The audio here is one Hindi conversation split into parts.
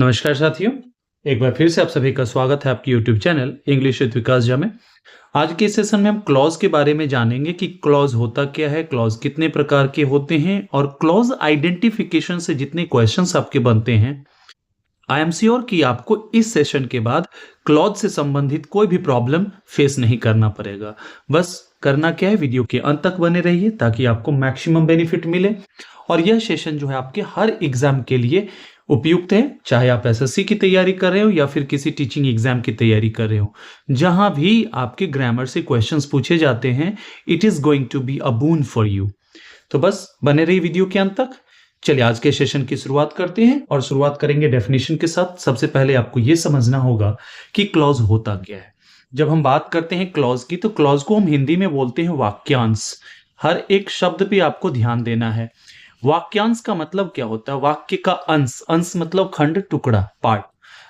नमस्कार साथियों, एक बार फिर से आप सभी का स्वागत है आपकी यूट्यूब चैनल इंग्लिश विद विकास झा में। आज के सेशन में हम क्लॉज के बारे में जानेंगे कि क्लॉज होता क्या है, क्लॉज कितने प्रकार के होते हैं और क्लॉज आइडेंटिफिकेशन से जितने क्वेश्चंस आपके बनते हैं, आई एम श्योर कि आपको इस सेशन के बाद क्लॉज से संबंधित कोई भी प्रॉब्लम फेस नहीं करना पड़ेगा। बस करना क्या है, वीडियो के अंत तक बने रहिए ताकि आपको मैक्सिमम बेनिफिट मिले। और यह सेशन जो है आपके हर एग्जाम के लिए उपयुक्त है, चाहे आप एसएससी की तैयारी कर रहे हो या फिर किसी टीचिंग एग्जाम की तैयारी कर रहे हो। जहां भी आपके ग्रामर से क्वेश्चंस पूछे जाते हैं, it is going to be a boon for you. तो बस बने रहिए वीडियो के अंत तक। चलिए आज के सेशन की शुरुआत करते हैं और शुरुआत करेंगे डेफिनेशन के साथ। सबसे पहले आपको यह समझना होगा कि क्लॉज होता क्या है। जब हम बात करते हैं क्लॉज की, तो क्लॉज को हम हिंदी में बोलते हैं वाक्यांश। हर एक शब्द पे आपको ध्यान देना है। वाक्यांश का मतलब क्या होता है? वाक्य का अंश, अंश मतलब खंड, टुकड़ा, पार्ट।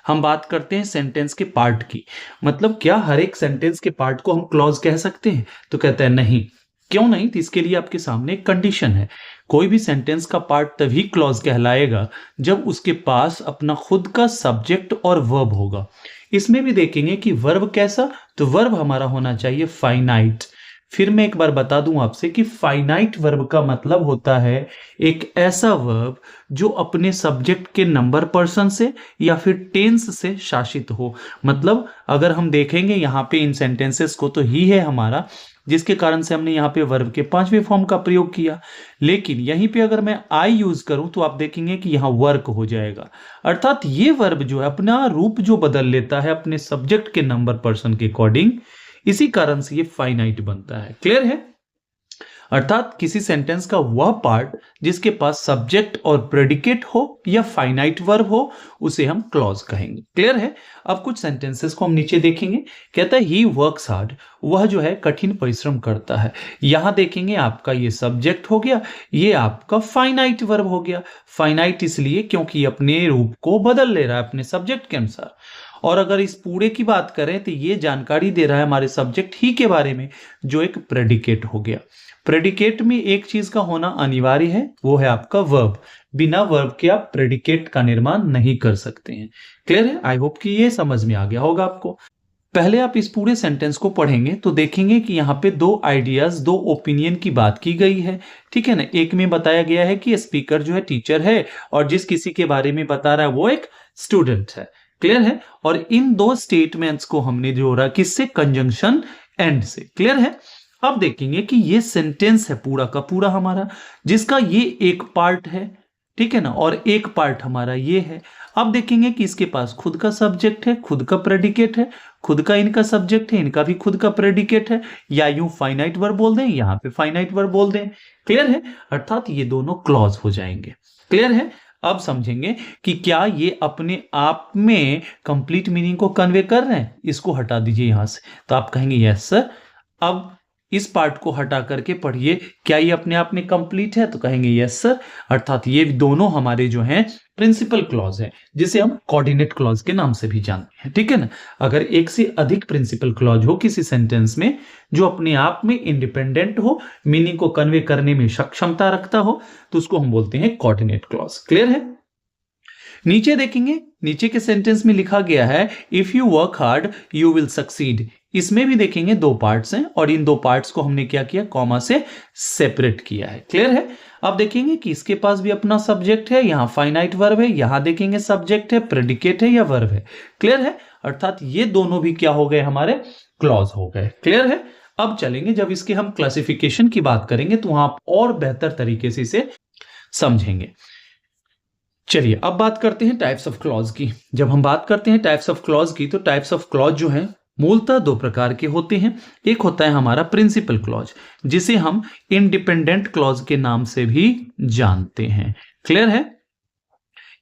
हम बात करते हैं सेंटेंस के पार्ट की, मतलब क्या हर एक सेंटेंस के पार्ट को हम क्लॉज कह सकते हैं? तो कहते हैं नहीं। क्यों नहीं? तो इसके लिए आपके सामने एक कंडीशन है। कोई भी सेंटेंस का पार्ट तभी क्लॉज कहलाएगा जब उसके पास अपना खुद का सब्जेक्ट और वर्ब होगा। इसमें भी देखेंगे कि वर्ब कैसा, तो वर्ब हमारा होना चाहिए फाइनाइट। फिर मैं एक बार बता दूं आपसे कि फाइनाइट वर्ब का मतलब होता है एक ऐसा वर्ब जो अपने सब्जेक्ट के नंबर पर्सन से या फिर टेंस से शासित हो। मतलब अगर हम देखेंगे यहाँ पे इन सेंटेंसेस को, तो ही है हमारा, जिसके कारण से हमने यहाँ पे वर्ब के 5वें फॉर्म का प्रयोग किया। लेकिन यहीं पे अगर मैं आई यूज करूं तो आप देखेंगे कि यहाँ वर्क हो जाएगा। अर्थात ये वर्ब जो है अपना रूप जो बदल लेता है अपने सब्जेक्ट के नंबर पर्सन के अकॉर्डिंग, इसी कारण से ये फाइनाइट बनता है। क्लियर है? अर्थात किसी सेंटेंस का वह पार्ट जिसके पास सब्जेक्ट और प्रेडिकेट हो या फाइनाइट वर्ब हो, उसे हम क्लॉज कहेंगे। क्लियर है? अब कुछ सेंटेंसेस को हम नीचे देखेंगे। कहता है ही वर्क्स हार्ड, वह जो है कठिन परिश्रम करता है। यहां देखेंगे आपका ये सब्जेक्ट हो गया, ये आपका फाइनाइट वर्ब हो गया। फाइनाइट इसलिए क्योंकि ये अपने रूप को बदल ले रहा है अपने सब्जेक्ट के अनुसार। और अगर इस पूरे की बात करें तो ये जानकारी दे रहा है हमारे सब्जेक्ट ही के बारे में, जो एक प्रेडिकेट हो गया। प्रेडिकेट में एक चीज का होना अनिवार्य है, वो है आपका वर्ब। बिना वर्ब के आप प्रेडिकेट का निर्माण नहीं कर सकते हैं। क्लियर है? आई होप कि ये समझ में आ गया होगा आपको। पहले आप इस पूरे सेंटेंस को पढ़ेंगे तो देखेंगे कि यहाँ पे दो आइडियाज, दो ओपिनियन की बात की गई है। ठीक है ना? एक में बताया गया है कि स्पीकर जो है टीचर है और जिस किसी के बारे में बता रहा है वो एक स्टूडेंट है। क्लियर है? और इन दो स्टेटमेंट्स को हमने जोड़ा किससे? कंजंक्शन एंड से। क्लियर है? अब देखेंगे कि ये सेंटेंस है पूरा का पूरा हमारा, जिसका ये एक पार्ट है। ठीक है ना? और एक पार्ट हमारा ये है। अब देखेंगे कि इसके पास खुद का सब्जेक्ट है, खुद का प्रेडिकेट है, खुद का इनका सब्जेक्ट है, इनका भी खुद का प्रेडिकेट है। या यूं फाइनाइट वर्ब बोल दें, यहां पे फाइनाइट वर्ब बोल दें। क्लियर है? अर्थात ये दोनों क्लॉज हो जाएंगे। क्लियर है? अब समझेंगे कि क्या ये अपने आप में कंप्लीट मीनिंग को कन्वे कर रहे हैं। इसको हटा दीजिए यहां से, तो आप कहेंगे यस सर। अब इस पार्ट को हटा करके पढ़िए, क्या ये अपने आप में कंप्लीट है? तो कहेंगे यस सर। अर्थात ये दोनों हमारे जो हैं प्रिंसिपल क्लॉज है, जिसे हम कोऑर्डिनेट क्लॉज के नाम से भी जानते हैं। ठीक है ना? अगर एक से अधिक प्रिंसिपल क्लॉज हो किसी सेंटेंस में जो अपने आप में इंडिपेंडेंट हो, मीनिंग को कन्वे करने में सक्षमता रखता हो, तो उसको हम बोलते हैं कोऑर्डिनेट क्लॉज। क्लियर है? नीचे देखेंगे, नीचे के सेंटेंस में लिखा गया है if you work hard you will succeed. इसमें भी देखेंगे दो पार्ट्स हैं और इन दो पार्ट्स को हमने क्या किया? कॉमा से सेपरेट किया है। क्लियर है? अब देखेंगे कि इसके पास भी अपना सब्जेक्ट है, यहां फाइनाइट वर्ब है, यहां देखेंगे सब्जेक्ट है, प्रेडिकेट है या वर्ब है। क्लियर है? अर्थात ये दोनों भी क्या हो गए? हमारे क्लॉज हो गए। क्लियर है? अब चलेंगे, जब इसके हम क्लासिफिकेशन की बात करेंगे तो वहां आप और बेहतर तरीके से इसे समझेंगे। चलिए अब बात करते हैं टाइप्स ऑफ क्लॉज की। जब हम बात करते हैं टाइप्स ऑफ क्लॉज की, तो टाइप्स ऑफ क्लॉज जो है मूलतः दो प्रकार के होते हैं। एक होता है हमारा प्रिंसिपल क्लॉज, जिसे हम इंडिपेंडेंट क्लॉज के नाम से भी जानते हैं। क्लियर है?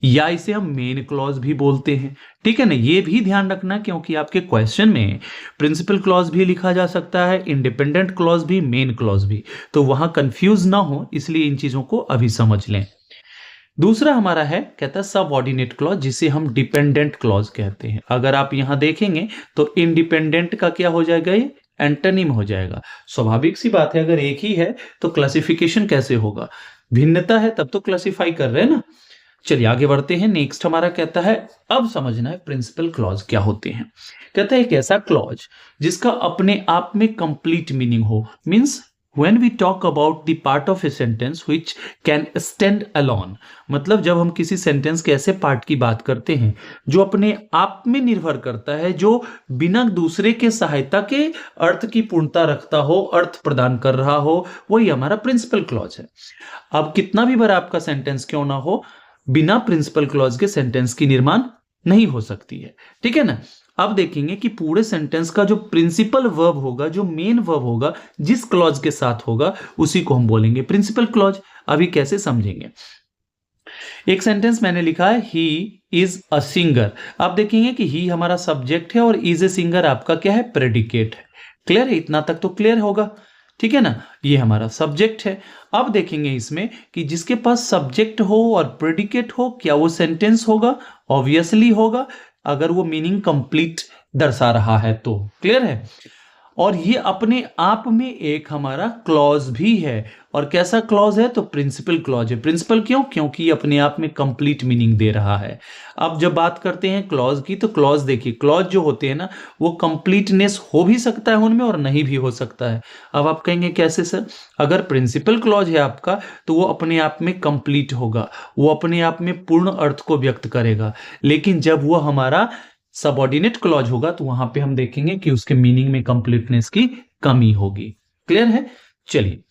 या इसे हम मेन क्लॉज भी बोलते हैं। ठीक है ना? ये भी ध्यान रखना, क्योंकि आपके क्वेश्चन में प्रिंसिपल क्लॉज भी लिखा जा सकता है, इंडिपेंडेंट क्लॉज भी, मेन क्लॉज भी, तो वहां कंफ्यूज ना हो, इसलिए इन चीजों को अभी समझ लें। दूसरा हमारा है, कहता है सबऑर्डिनेट क्लॉज, जिसे हम डिपेंडेंट क्लॉज कहते हैं। अगर आप यहां देखेंगे तो इंडिपेंडेंट का क्या हो जाएगा? ये एंटोनिम हो जाएगा। स्वाभाविक सी बात है, अगर एक ही है तो क्लासिफिकेशन कैसे होगा? भिन्नता है तब तो क्लासिफाई कर रहे हैं ना। चलिए आगे बढ़ते हैं। नेक्स्ट हमारा कहता है अब समझना है प्रिंसिपल क्लॉज क्या होते हैं। कहता है एक ऐसा क्लॉज जिसका अपने आप में कंप्लीट मीनिंग हो, means when we talk about the part of a sentence which can stand alone, मतलब जब हम किसी सेंटेंस के ऐसे पार्ट की बात करते हैं जो अपने आप में निर्भर करता है, जो बिना दूसरे के सहायता के अर्थ की पूर्णता रखता हो, अर्थ प्रदान कर रहा हो, वही हमारा प्रिंसिपल क्लॉज है। अब कितना भी बड़ा आपका सेंटेंस क्यों ना हो, बिना प्रिंसिपल क्लॉज के सेंटेंस की निर्माण नहीं हो सकती है, ठीक है ना। अब देखेंगे कि पूरे सेंटेंस का जो प्रिंसिपल वर्ब होगा, जो मेन वर्ब होगा, जिस क्लॉज के साथ होगा उसी को हम बोलेंगे प्रिंसिपल क्लॉज। अभी कैसे समझेंगे। एक सेंटेंस मैंने लिखा है ही इज अ सिंगर। आप देखेंगे कि ही हमारा सब्जेक्ट है और इज ए सिंगर आपका क्या है, प्रेडिकेट है। क्लियर है, इतना तक तो क्लियर होगा, ठीक है ना। ये हमारा सब्जेक्ट है। अब देखेंगे इसमें कि जिसके पास सब्जेक्ट हो और प्रेडिकेट हो, क्या वो सेंटेंस होगा, ऑब्वियसली होगा, अगर वो मीनिंग कंप्लीट दर्शा रहा है तो। क्लियर है। और ये अपने आप में एक हमारा क्लॉज भी है। और कैसा क्लॉज है, तो प्रिंसिपल क्लॉज है। प्रिंसिपल क्यों, क्योंकि ये अपने आप में कंप्लीट मीनिंग दे रहा है। अब जब बात करते हैं क्लॉज की, तो क्लॉज देखिए, क्लॉज जो होते हैं ना, वो कंप्लीटनेस हो भी सकता है उनमें और नहीं भी हो सकता है। अब आप कहेंगे कैसे सर, अगर प्रिंसिपल क्लॉज है आपका तो वो अपने आप में कंप्लीट होगा, वो अपने आप में पूर्ण अर्थ को व्यक्त करेगा। लेकिन जब वो हमारा सबऑर्डिनेट क्लॉज होगा तो वहां पे हम देखेंगे कि उसके मीनिंग में कंप्लीटनेस की कमी होगी। क्लियर है। चलिए,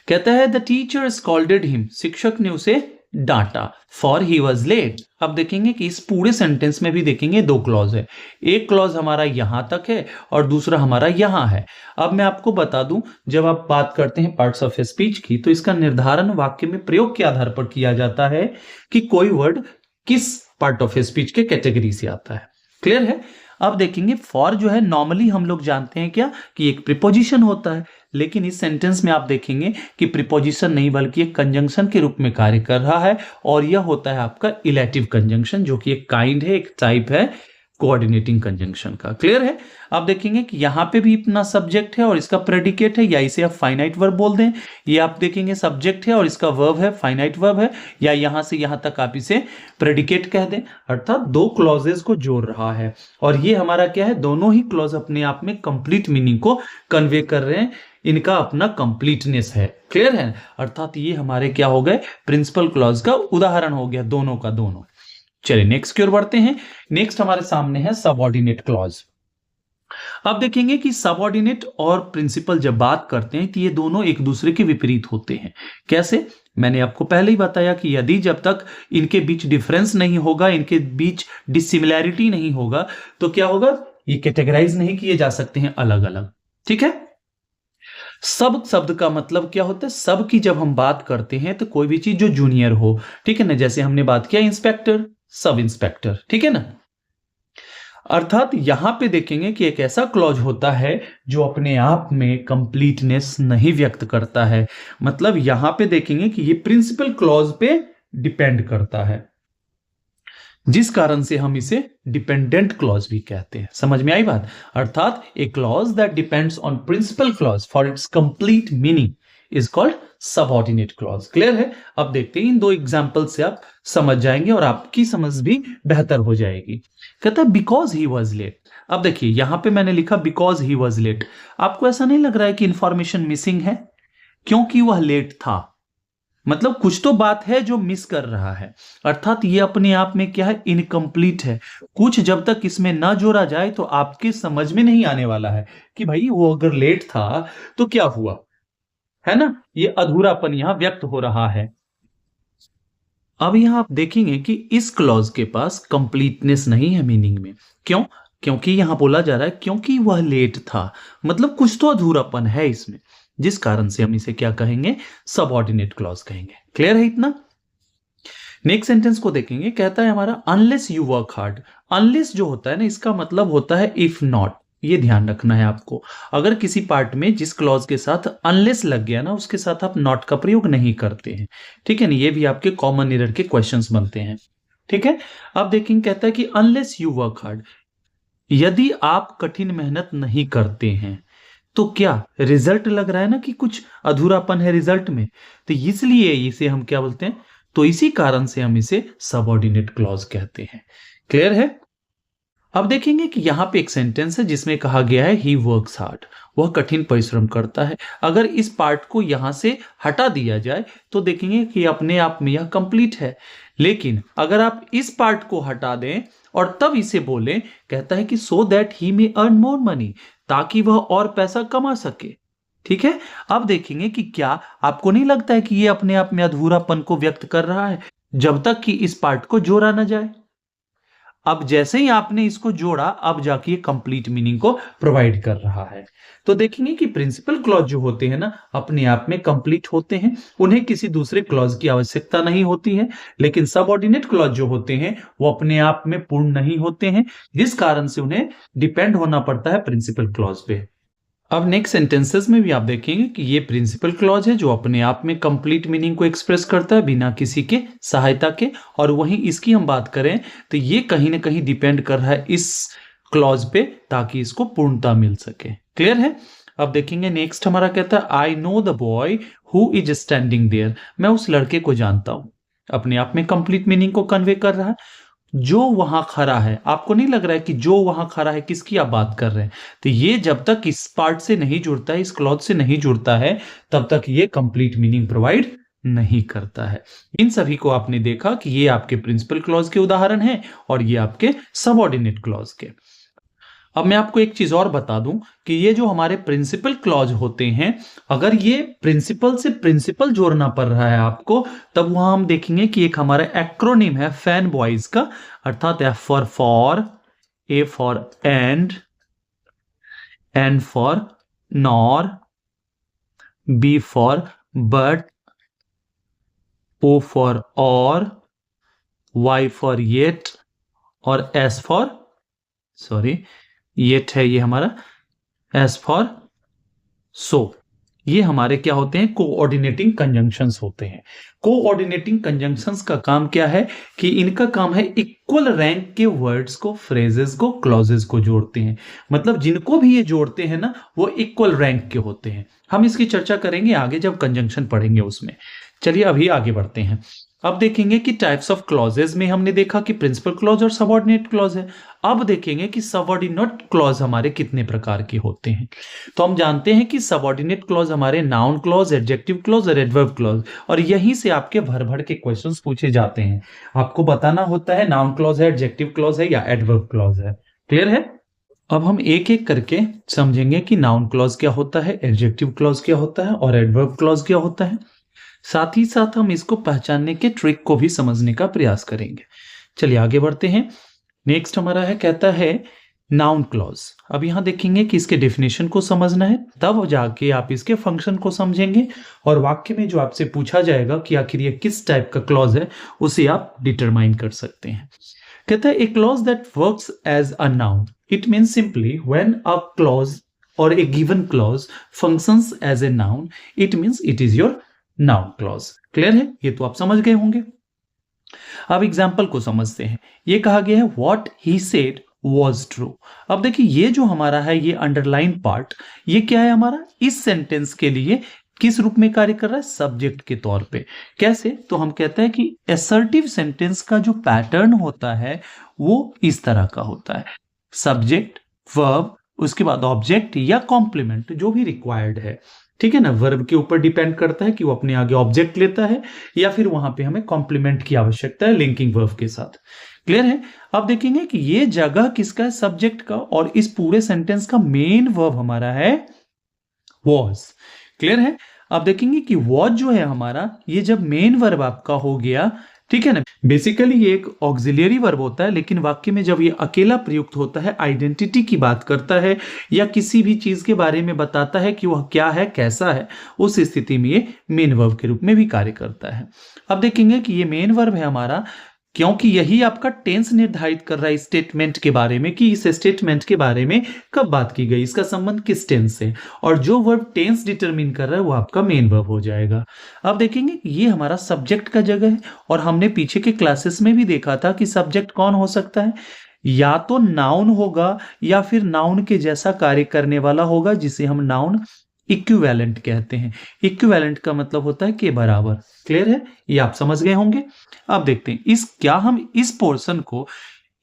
कहता है द टीचर स्कॉल्डेड हिम, शिक्षक ने उसे डांटा, फॉर ही वॉज लेट। अब देखेंगे कि इस पूरे सेंटेंस में भी देखेंगे दो क्लॉज है। एक क्लॉज हमारा यहां तक है और दूसरा हमारा यहां है। अब मैं आपको बता दूं, जब आप बात करते हैं पार्ट्स ऑफ स्पीच की, तो इसका निर्धारण वाक्य में प्रयोग के आधार पर किया जाता है कि कोई वर्ड किस पार्ट ऑफ स्पीच के कैटेगरी से आता है। क्लियर है। अब देखेंगे फॉर जो है नॉर्मली हम लोग जानते हैं क्या, कि एक प्रीपोजिशन होता है, लेकिन इस सेंटेंस में आप देखेंगे कि प्रीपोजिशन नहीं बल्कि एक कंजंक्शन के रूप में कार्य कर रहा है। और यह होता है आपका इलेटिव कंजंक्शन, जो कि एक काइंड है, एक टाइप है कोऑर्डिनेटिंग कंजंक्शन का। क्लियर है। आप देखेंगे कि यहां पे भी अपना सब्जेक्ट है और इसका प्रेडिकेट है, या इसे आप फाइनाइट वर्ब बोल दें। ये आप देखेंगे सब्जेक्ट है और इसका वर्ब है, फाइनाइट वर्ब है, या यहां से यहां तक आप इसे प्रेडिकेट कह दें। अर्थात दो क्लॉजेस को जोड़ रहा है। और ये हमारा क्या है, दोनों ही क्लॉज अपने आप में कंप्लीट मीनिंग को कन्वे कर रहे हैं, इनका अपना कंप्लीटनेस है। क्लियर है। अर्थात ये हमारे क्या हो गए, प्रिंसिपल क्लॉज का उदाहरण हो गया, दोनों का दोनों। चलिए नेक्स्ट की ओर बढ़ते हैं। नेक्स्ट हमारे सामने है सबऑर्डिनेट क्लॉज। अब देखेंगे कि सबऑर्डिनेट और प्रिंसिपल जब बात करते हैं तो ये दोनों एक दूसरे के विपरीत होते हैं। कैसे, मैंने आपको पहले ही बताया कि यदि जब तक इनके बीच डिफरेंस नहीं होगा, इनके बीच डिसिमिलैरिटी नहीं होगा, तो क्या होगा, ये कैटेगराइज नहीं किए जा सकते हैं अलग अलग। ठीक है। सब शब्द का मतलब क्या होता है, सब की जब हम बात करते हैं तो कोई भी चीज जो जूनियर हो, ठीक है ना, जैसे हमने बात किया इंस्पेक्टर, सब इंस्पेक्टर, ठीक है ना। अर्थात यहां पे देखेंगे कि एक ऐसा क्लॉज होता है जो अपने आप में कंप्लीटनेस नहीं व्यक्त करता है। मतलब यहां पे देखेंगे कि ये प्रिंसिपल क्लॉज पे डिपेंड करता है, जिस कारण से हम इसे डिपेंडेंट क्लॉज भी कहते हैं। समझ में आई बात। अर्थात a clause that depends on principal clause for its complete meaning is called subordinate clause. Clear है। अब देखते हैं, इन दो एग्जांपल से आप समझ जाएंगे और आपकी समझ भी बेहतर हो जाएगी। कहता है बिकॉज ही वॉज लेट। अब देखिए यहां पे मैंने लिखा बिकॉज ही वॉज लेट। आपको ऐसा नहीं लग रहा है कि इंफॉर्मेशन मिसिंग है, क्योंकि वह लेट था, मतलब कुछ तो बात है जो मिस कर रहा है। अर्थात ये अपने आप में क्या है, इनकम्प्लीट है। कुछ जब तक इसमें ना जोड़ा जाए तो आपके समझ में नहीं आने वाला है कि भाई वो अगर लेट था तो क्या हुआ, है ना। ये अधूरापन यहां व्यक्त हो रहा है। अब यहां आप देखेंगे कि इस क्लॉज के पास कंप्लीटनेस नहीं है मीनिंग में। क्यों, क्योंकि यहां बोला जा रहा है क्योंकि वह लेट था, मतलब कुछ तो अधूरापन है इसमें, जिस कारण से हम इसे क्या कहेंगे, सबऑर्डिनेट क्लॉज कहेंगे। क्लियर है इतना। नेक्स्ट सेंटेंस को देखेंगे। कहता है हमारा unless you work hard. Unless जो होता है ना, इसका मतलब होता है इफ नॉट। ये ध्यान रखना है आपको। अगर किसी पार्ट में जिस क्लॉज के साथ अनलेस लग गया ना, उसके साथ आप नॉट का प्रयोग नहीं करते हैं। ठीक है ना। ये भी आपके कॉमन एरर के क्वेश्चंस बनते हैं। ठीक है। अब देखेंगे, कहता है कि अनलेस यू वर्क हार्ड, यदि आप कठिन मेहनत नहीं करते हैं तो क्या रिजल्ट लग रहा है ना कि कुछ अधूरापन है रिजल्ट में, तो इसलिए इसे हम क्या बोलते हैं, तो इसी कारण से हम इसे सबऑर्डिनेट क्लॉज कहते हैं। क्लियर है? अब देखेंगे कि यहाँ पे एक सेंटेंस है जिसमें कहा गया है ही वर्क्स हार्ड, वह कठिन परिश्रम करता है। अगर इस पार्ट को यहां से हटा दिया जाए तो देखेंगे कि अपने आप में यह कंप्लीट है, लेकिन अगर आप इस पार्ट को हटा दें और तब इसे बोलें, कहता है कि so that he may earn more money, ताकि वह और पैसा कमा सके। ठीक है, अब देखेंगे कि क्या आपको नहीं लगता है कि यह अपने आप में अधूरापन को व्यक्त कर रहा है जब तक कि इस पार्ट को जोड़ा ना जाए। अब जैसे ही आपने इसको जोड़ा, अब जाके ये कंप्लीट मीनिंग को प्रोवाइड कर रहा है। तो देखेंगे कि प्रिंसिपल क्लॉज जो होते हैं ना, अपने आप में कंप्लीट होते हैं, उन्हें किसी दूसरे क्लॉज की आवश्यकता नहीं होती है। लेकिन सबऑर्डिनेट क्लॉज जो होते हैं वो अपने आप में पूर्ण नहीं होते हैं, जिस कारण से उन्हें डिपेंड होना पड़ता है प्रिंसिपल क्लॉज पे। अब नेक्स्ट सेंटेंसेस में भी आप देखेंगे कि ये प्रिंसिपल क्लॉज है जो अपने आप में कंप्लीट मीनिंग को एक्सप्रेस करता है बिना किसी के सहायता के, और वहीं इसकी हम बात करें तो ये कहीं ना कहीं डिपेंड कर रहा है इस क्लॉज पे, ताकि इसको पूर्णता मिल सके। क्लियर है? अब देखेंगे नेक्स्ट हमारा कहता है I know the boy who is standing there, मैं उस लड़के को जानता हूं। अपने आप में कंप्लीट मीनिंग को कन्वे कर रहा है। जो वहां खड़ा है, आपको नहीं लग रहा है कि जो वहां खड़ा है किसकी आप बात कर रहे हैं? तो ये जब तक इस पार्ट से नहीं जुड़ता है, इस क्लॉज से नहीं जुड़ता है, तब तक ये कंप्लीट मीनिंग प्रोवाइड नहीं करता है। इन सभी को आपने देखा कि ये आपके प्रिंसिपल क्लॉज के उदाहरण हैं और ये आपके सबऑर्डिनेट क्लॉज के। अब मैं आपको एक चीज और बता दूं कि ये जो हमारे प्रिंसिपल क्लॉज होते हैं, अगर ये प्रिंसिपल से प्रिंसिपल जोड़ना पड़ रहा है आपको, तब वहां हम देखेंगे कि एक हमारा एक्रोनिम है फैन बॉयज का, अर्थात F for, A for and, N for nor, B for but, O for or, Y for yet और एस फॉर येट है ये हमारा, एस फॉर सो। ये हमारे क्या होते हैं? कोऑर्डिनेटिंग कंजंक्शंस होते हैं। कोऑर्डिनेटिंग कंजंक्शंस का काम क्या है कि इनका काम है इक्वल रैंक के वर्ड्स को, फ्रेजेस को, क्लॉजेस को जोड़ते हैं। मतलब जिनको भी ये जोड़ते हैं ना, वो इक्वल रैंक के होते हैं। हम इसकी चर्चा करेंगे आगे जब कंजंक्शन पढ़ेंगे उसमें। चलिए अभी आगे बढ़ते हैं। अब देखेंगे कि टाइप्स ऑफ क्लॉजेस में हमने देखा कि प्रिंसिपल क्लॉज और सबऑर्डिनेट क्लॉज है। अब देखेंगे कि सबऑर्डिनेट क्लॉज हमारे कितने प्रकार के होते हैं। तो हम जानते हैं कि सबऑर्डिनेट क्लॉज हमारे नाउन क्लॉज, एडजेक्टिव क्लॉज और एडवर्ब क्लॉज, और यहीं से आपके भर भर के क्वेश्चंस पूछे जाते हैं। आपको बताना होता है नाउन क्लॉज है, एडजेक्टिव क्लॉज है या एडवर्ब क्लॉज है। क्लियर है? अब हम एक एक करके समझेंगे कि नाउन क्लॉज क्या होता है, एडजेक्टिव क्लॉज क्या होता है और एडवर्ब क्लॉज क्या होता है। साथ ही साथ हम इसको पहचानने के ट्रिक को भी समझने का प्रयास करेंगे। चलिए आगे बढ़ते हैं। नेक्स्ट हमारा है, कहता है नाउन क्लॉज। अब यहां देखेंगे कि इसके डेफिनेशन को समझना है, तब जाके आप इसके फंक्शन को समझेंगे और वाक्य में जो आपसे पूछा जाएगा कि आखिर ये किस टाइप का क्लॉज है, उसे आप डिटरमाइन कर सकते हैं। कहता है a clause that works as a noun, it means simply when a clause और a given clause functions as a noun, it means it is your noun clause. Clear है? ये तो आप समझ गए होंगे। अब एग्जाम्पल को समझते हैं। ये कहा गया है what he said was true. अब देखिए ये जो हमारा है, ये अंडरलाइन पार्ट, ये क्या है हमारा? इस सेंटेंस के लिए किस रूप में कार्य कर रहा है? सब्जेक्ट के तौर पे। कैसे? तो हम कहते हैं कि असर्टिव सेंटेंस का जो पैटर्न होता है वो इस तरह का होता है, सब्जेक्ट, वर्ब, उसके बाद ऑब्जेक्ट या कॉम्प्लीमेंट जो भी रिक्वायर्ड है। ठीक है ना? वर्ब के ऊपर डिपेंड करता है कि वो अपने आगे ऑब्जेक्ट लेता है या फिर वहां पे हमें कॉम्प्लीमेंट की आवश्यकता है लिंकिंग वर्ब के साथ। क्लियर है? अब देखेंगे कि ये जगह किसका है? सब्जेक्ट का, और इस पूरे सेंटेंस का मेन वर्ब हमारा है वॉज। क्लियर है? अब देखेंगे कि वॉज जो है हमारा, ये जब मेन वर्ब आपका हो गया, ठीक है ना, बेसिकली ये एक ऑक्सिलियरी वर्ब होता है, लेकिन वाक्य में जब ये अकेला प्रयुक्त होता है, आइडेंटिटी की बात करता है या किसी भी चीज के बारे में बताता है कि वह क्या है, कैसा है, उस स्थिति में ये मेन वर्ब के रूप में भी कार्य करता है। अब देखेंगे कि ये मेन वर्ब है हमारा, क्योंकि यही आपका टेंस निर्धारित कर रहा है स्टेटमेंट के बारे में कि इस स्टेटमेंट के बारे में कब बात की गई, इसका संबंध किस टेंस से, और जो वर्ब टेंस डिटरमिन कर रहा है वो आपका मेन वर्ब हो जाएगा। अब देखेंगे ये हमारा सब्जेक्ट का जगह है, और हमने पीछे के क्लासेस में भी देखा था कि सब्जेक्ट कौन हो सकता है? या तो नाउन होगा या फिर नाउन के जैसा कार्य करने वाला होगा जिसे हम नाउन इक्विवेलेंट कहते हैं। इक्विवेलेंट का मतलब होता है के बराबर। क्लियर है, ये आप समझ गए होंगे। अब देखते हैं क्या हम इस पोर्शन को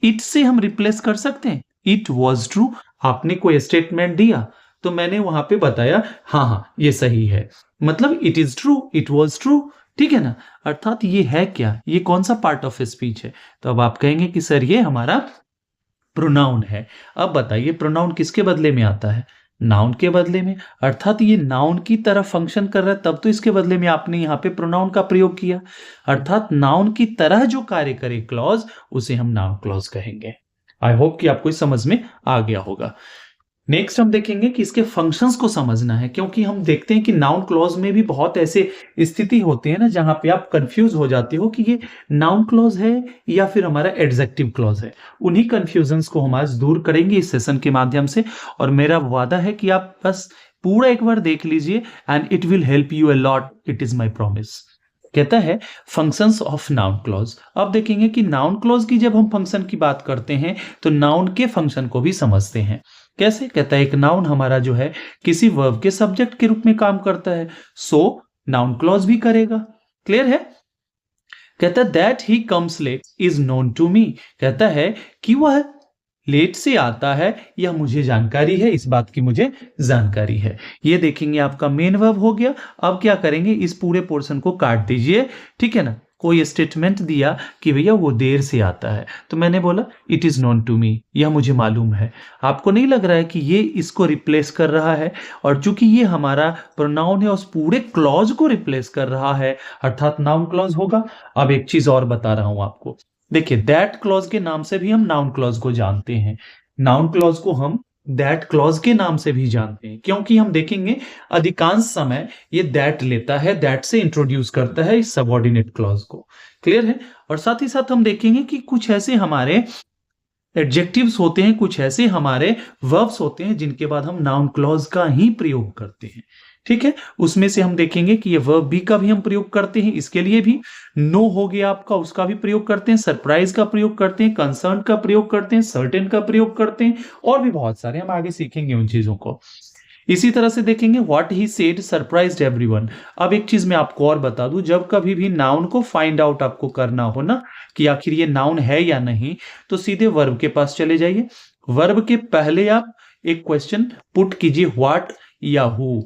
इट से हम रिप्लेस कर सकते हैं। इट वॉज ट्रू, आपने कोई स्टेटमेंट दिया तो मैंने वहां पे बताया हाँ हाँ ये सही है, मतलब it is true, it was true. ठीक है ना, अर्थात ये है क्या, ये कौन सा पार्ट ऑफ स्पीच है। तो अब आप कहेंगे कि सर ये हमारा प्रोनाउन है। अब बताइए प्रोनाउन किसके बदले में आता है, नाउन के बदले में। अर्थात ये नाउन की तरह फंक्शन कर रहा है, तब तो इसके बदले में आपने यहाँ पे प्रोनाउन का प्रयोग किया। अर्थात नाउन की तरह जो कार्य करे क्लॉज, उसे हम नाउन क्लॉज कहेंगे। आई होप कि आपको समझ में आ गया होगा। नेक्स्ट हम देखेंगे कि इसके फंक्शंस को समझना है, क्योंकि हम देखते हैं कि नाउन क्लॉज में भी बहुत ऐसे स्थिति होते हैं ना जहां पे आप कंफ्यूज हो जाते हो कि ये नाउन क्लॉज है या फिर हमारा एडजेक्टिव क्लॉज है। उन्हीं कंफ्यूजन्स को हम आज दूर करेंगे इस सेशन के माध्यम से, और मेरा वादा है कि आप बस पूरा एक बार देख लीजिए and it will help you a lot, it is my promise. कहता है फंक्शंस ऑफ नाउन क्लॉज। अब देखेंगे कि नाउन क्लॉज की जब हम फंक्शन की बात करते हैं तो नाउन के फंक्शन को भी समझते हैं। कैसे, कहता है एक नाउन हमारा जो है किसी वर्ब के सब्जेक्ट के रूप में काम करता है, सो नाउन क्लॉज भी करेगा। क्लियर है। कहता है that he comes late is known to me, कहता है कि वह लेट से आता है यह मुझे जानकारी है, इस बात की मुझे जानकारी है। ये देखेंगे आपका मेन वर्ब हो गया। अब क्या करेंगे, इस पूरे पोर्शन को काट दीजिए। ठीक है ना, कोई स्टेटमेंट दिया कि भैया वो देर से आता है, तो मैंने बोला it is known to me, यह मुझे मालूम है। आपको नहीं लग रहा है कि ये इसको रिप्लेस कर रहा है, और चूंकि ये हमारा प्रोनाउन है उस पूरे क्लॉज को रिप्लेस कर रहा है, अर्थात नाउन क्लॉज होगा। अब एक चीज और बता रहा हूं आपको, देखिए दैट क्लॉज के नाम से भी हम नाउन क्लॉज को जानते हैं। नाउन क्लॉज को हम दैट क्लॉज के नाम से भी जानते हैं, क्योंकि हम देखेंगे अधिकांश समय ये दैट लेता है, दैट से इंट्रोड्यूस करता है इस सबऑर्डिनेट क्लॉज को। क्लियर है। और साथ ही साथ हम देखेंगे कि कुछ ऐसे हमारे एडजेक्टिव्स होते हैं, कुछ ऐसे हमारे वर्ब्स होते हैं जिनके बाद हम नाउन क्लॉज का ही प्रयोग करते हैं। ठीक है, उसमें से हम देखेंगे कि ये वर्ब बी का भी हम प्रयोग करते हैं, इसके लिए भी नो हो गया आपका, उसका भी प्रयोग करते हैं, सरप्राइज का प्रयोग करते हैं, कंसर्न का प्रयोग करते हैं, सर्टेन का प्रयोग करते हैं, और भी बहुत सारे हम आगे सीखेंगे उन चीजों को। इसी तरह से देखेंगे what he said surprised everyone. अब एक चीज मैं आपको और बता दूं, जब कभी भी नाउन को फाइंड आउट आपको करना हो ना कि आखिर ये नाउन है या नहीं, तो सीधे वर्ब के पास चले जाइए। वर्ब के पहले आप एक क्वेश्चन पुट कीजिए, व्हाट या हु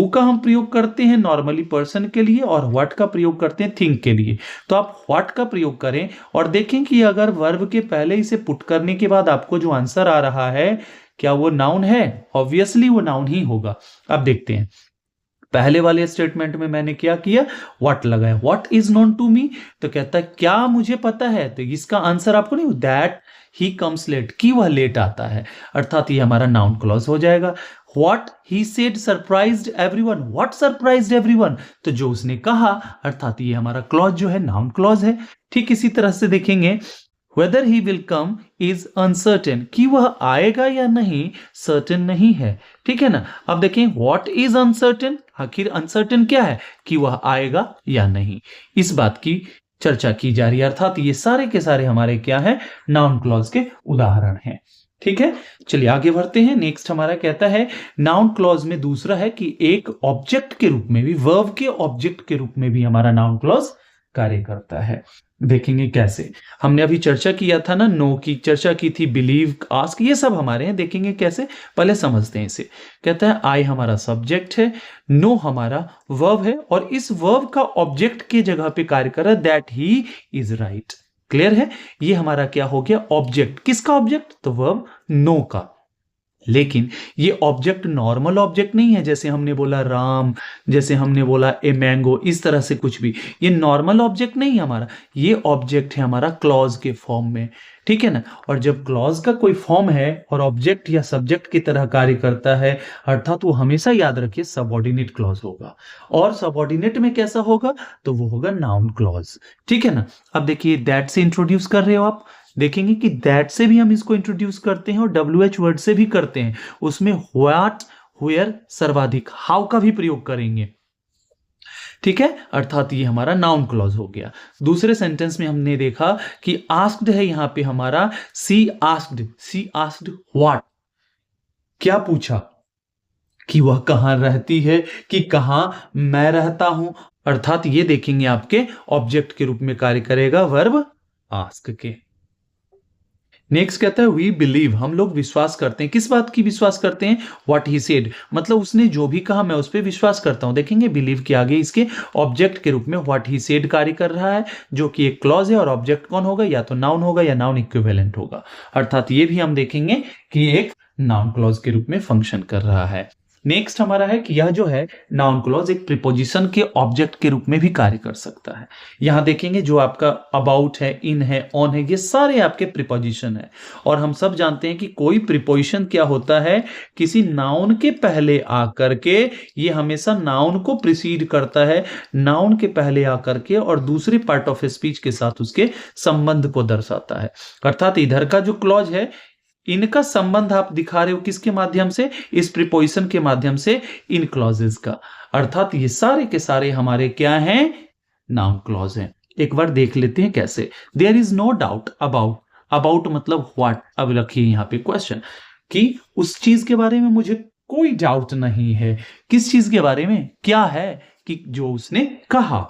का हम प्रयोग करते हैं नॉर्मली पर्सन के लिए, और व्हाट का प्रयोग करते हैं थिंग के लिए। तो आप व्हाट का प्रयोग करें और देखें कि अगर वर्ब के पहले इसे पुट करने के बाद आपको जो आंसर आ रहा है क्या वो नाउन है, ऑब्वियसली वो नाउन ही होगा। अब देखते हैं, पहले वाले स्टेटमेंट में मैंने क्या किया, व्हाट लगाया, what is known to me, तो कहता है क्या मुझे पता है, तो इसका आंसर आपको नहीं, दैट ही कम्स लेट, कि वह लेट आता है, अर्थात ये हमारा नाउन क्लॉज हो जाएगा। What he said surprised everyone, what surprised everyone, तो जो उसने कहा, अर्थात ये हमारा क्लॉज जो है नाउन क्लॉज है। ठीक इसी तरह से देखेंगे weather he will come is uncertain, कि वह आएगा या नहीं सर्टेन नहीं है। ठीक है ना। अब देखें व्हाट इज अनसर्टेन, आखिर अनसर्टेन क्या है, कि वह आएगा या नहीं, इस बात की चर्चा की जा रही है। अर्थात ये सारे के सारे हमारे क्या है, नाउन क्लॉज के उदाहरण हैं। ठीक है, चलिए आगे बढ़ते हैं। नेक्स्ट हमारा कहता है नाउन क्लॉज में दूसरा है कि एक ऑब्जेक्ट के रूप में भी, वर्ब के ऑब्जेक्ट के रूप में भी हमारा नाउन क्लॉज कार्य करता है। देखेंगे कैसे, हमने अभी चर्चा किया था ना, नो की चर्चा की थी, बिलीव, आस्क, ये सब हमारे हैं। देखेंगे कैसे, पहले समझते हैं इसे। कहता है आई हमारा सब्जेक्ट है, नो हमारा वर्ब है, और इस वर्ब का ऑब्जेक्ट के जगह पे कार्य कर रहा है that he is right. Clear है, ये हमारा क्या हो गया, ऑब्जेक्ट। किसका ऑब्जेक्ट, तो वर्ब नो का। लेकिन ये ऑब्जेक्ट नॉर्मल ऑब्जेक्ट नहीं है, जैसे हमने बोला राम, जैसे हमने बोला ए मैंगो, इस तरह से कुछ भी, ये नॉर्मल ऑब्जेक्ट नहीं है हमारा, ये ऑब्जेक्ट है हमारा क्लॉज के फॉर्म में। ठीक है ना। और जब क्लॉज का कोई फॉर्म है और ऑब्जेक्ट या सब्जेक्ट की तरह कार्य करता है, अर्थात वो हमेशा याद रखिए सबऑर्डिनेट क्लॉज होगा। और सबऑर्डिनेट में कैसा होगा, तो वो होगा नाउन क्लॉज। ठीक है ना। अब देखिए दैट से इंट्रोड्यूस कर रहे हो आप, देखेंगे कि दैट से भी हम इसको इंट्रोड्यूस करते हैं और WH वर्ड से भी करते हैं। उसमें व्हाट, वेयर, सर्वाधिक, हाउ का भी प्रयोग करेंगे। ठीक है, अर्थात ये हमारा नाउन क्लॉज हो गया। दूसरे सेंटेंस में हमने देखा कि आस्क्ड है यहां पे हमारा, सी आस्क्ड व्हाट, क्या पूछा, कि वह कहाँ रहती है, कि कहाँ मैं रहता हूं। अर्थात ये देखेंगे आपके ऑब्जेक्ट के रूप में कार्य करेगा वर्ब आस्क के। नेक्स्ट कहता है वी बिलीव, हम लोग विश्वास करते हैं। किस बात की विश्वास करते हैं? व्हाट ही सेड, मतलब उसने जो भी कहा मैं उस पर विश्वास करता हूं। देखेंगे बिलीव के आगे इसके ऑब्जेक्ट के रूप में व्हाट ही सेड कार्य कर रहा है, जो कि एक क्लॉज है। और ऑब्जेक्ट कौन होगा? या तो नाउन होगा या नाउन इक्विवेलेंट होगा। अर्थात ये भी हम देखेंगे कि एक नाउन क्लॉज के रूप में फंक्शन कर रहा है। नेक्स्ट हमारा है कि यह जो है नाउन क्लॉज एक प्रीपोजिशन के ऑब्जेक्ट के रूप में भी कार्य कर सकता है। यहां देखेंगे जो आपका अबाउट है, इन है, ऑन है, ये सारे आपके प्रीपोजिशन है। और हम सब जानते हैं कि कोई प्रीपोजिशन क्या होता है, किसी नाउन के पहले आकर के ये हमेशा नाउन को प्रीसीड करता है, नाउन के पहले आकर के, और दूसरे पार्ट ऑफ स्पीच के साथ उसके संबंध को दर्शाता है। अर्थात इधर का जो क्लॉज है, इनका संबंध आप दिखा रहे हो किसके माध्यम से? इस प्रीपोजिशन के माध्यम से, इन क्लॉजेस का। अर्थात ये सारे के सारे हमारे क्या हैं? नाउन क्लॉज हैं। एक बार देख लेते हैं कैसे। There is no doubt about, about मतलब व्हाट। अब रखिए यहां पे क्वेश्चन कि उस चीज के बारे में मुझे कोई डाउट नहीं है। किस चीज के बारे में? क्या है? कि जो उसने कहा।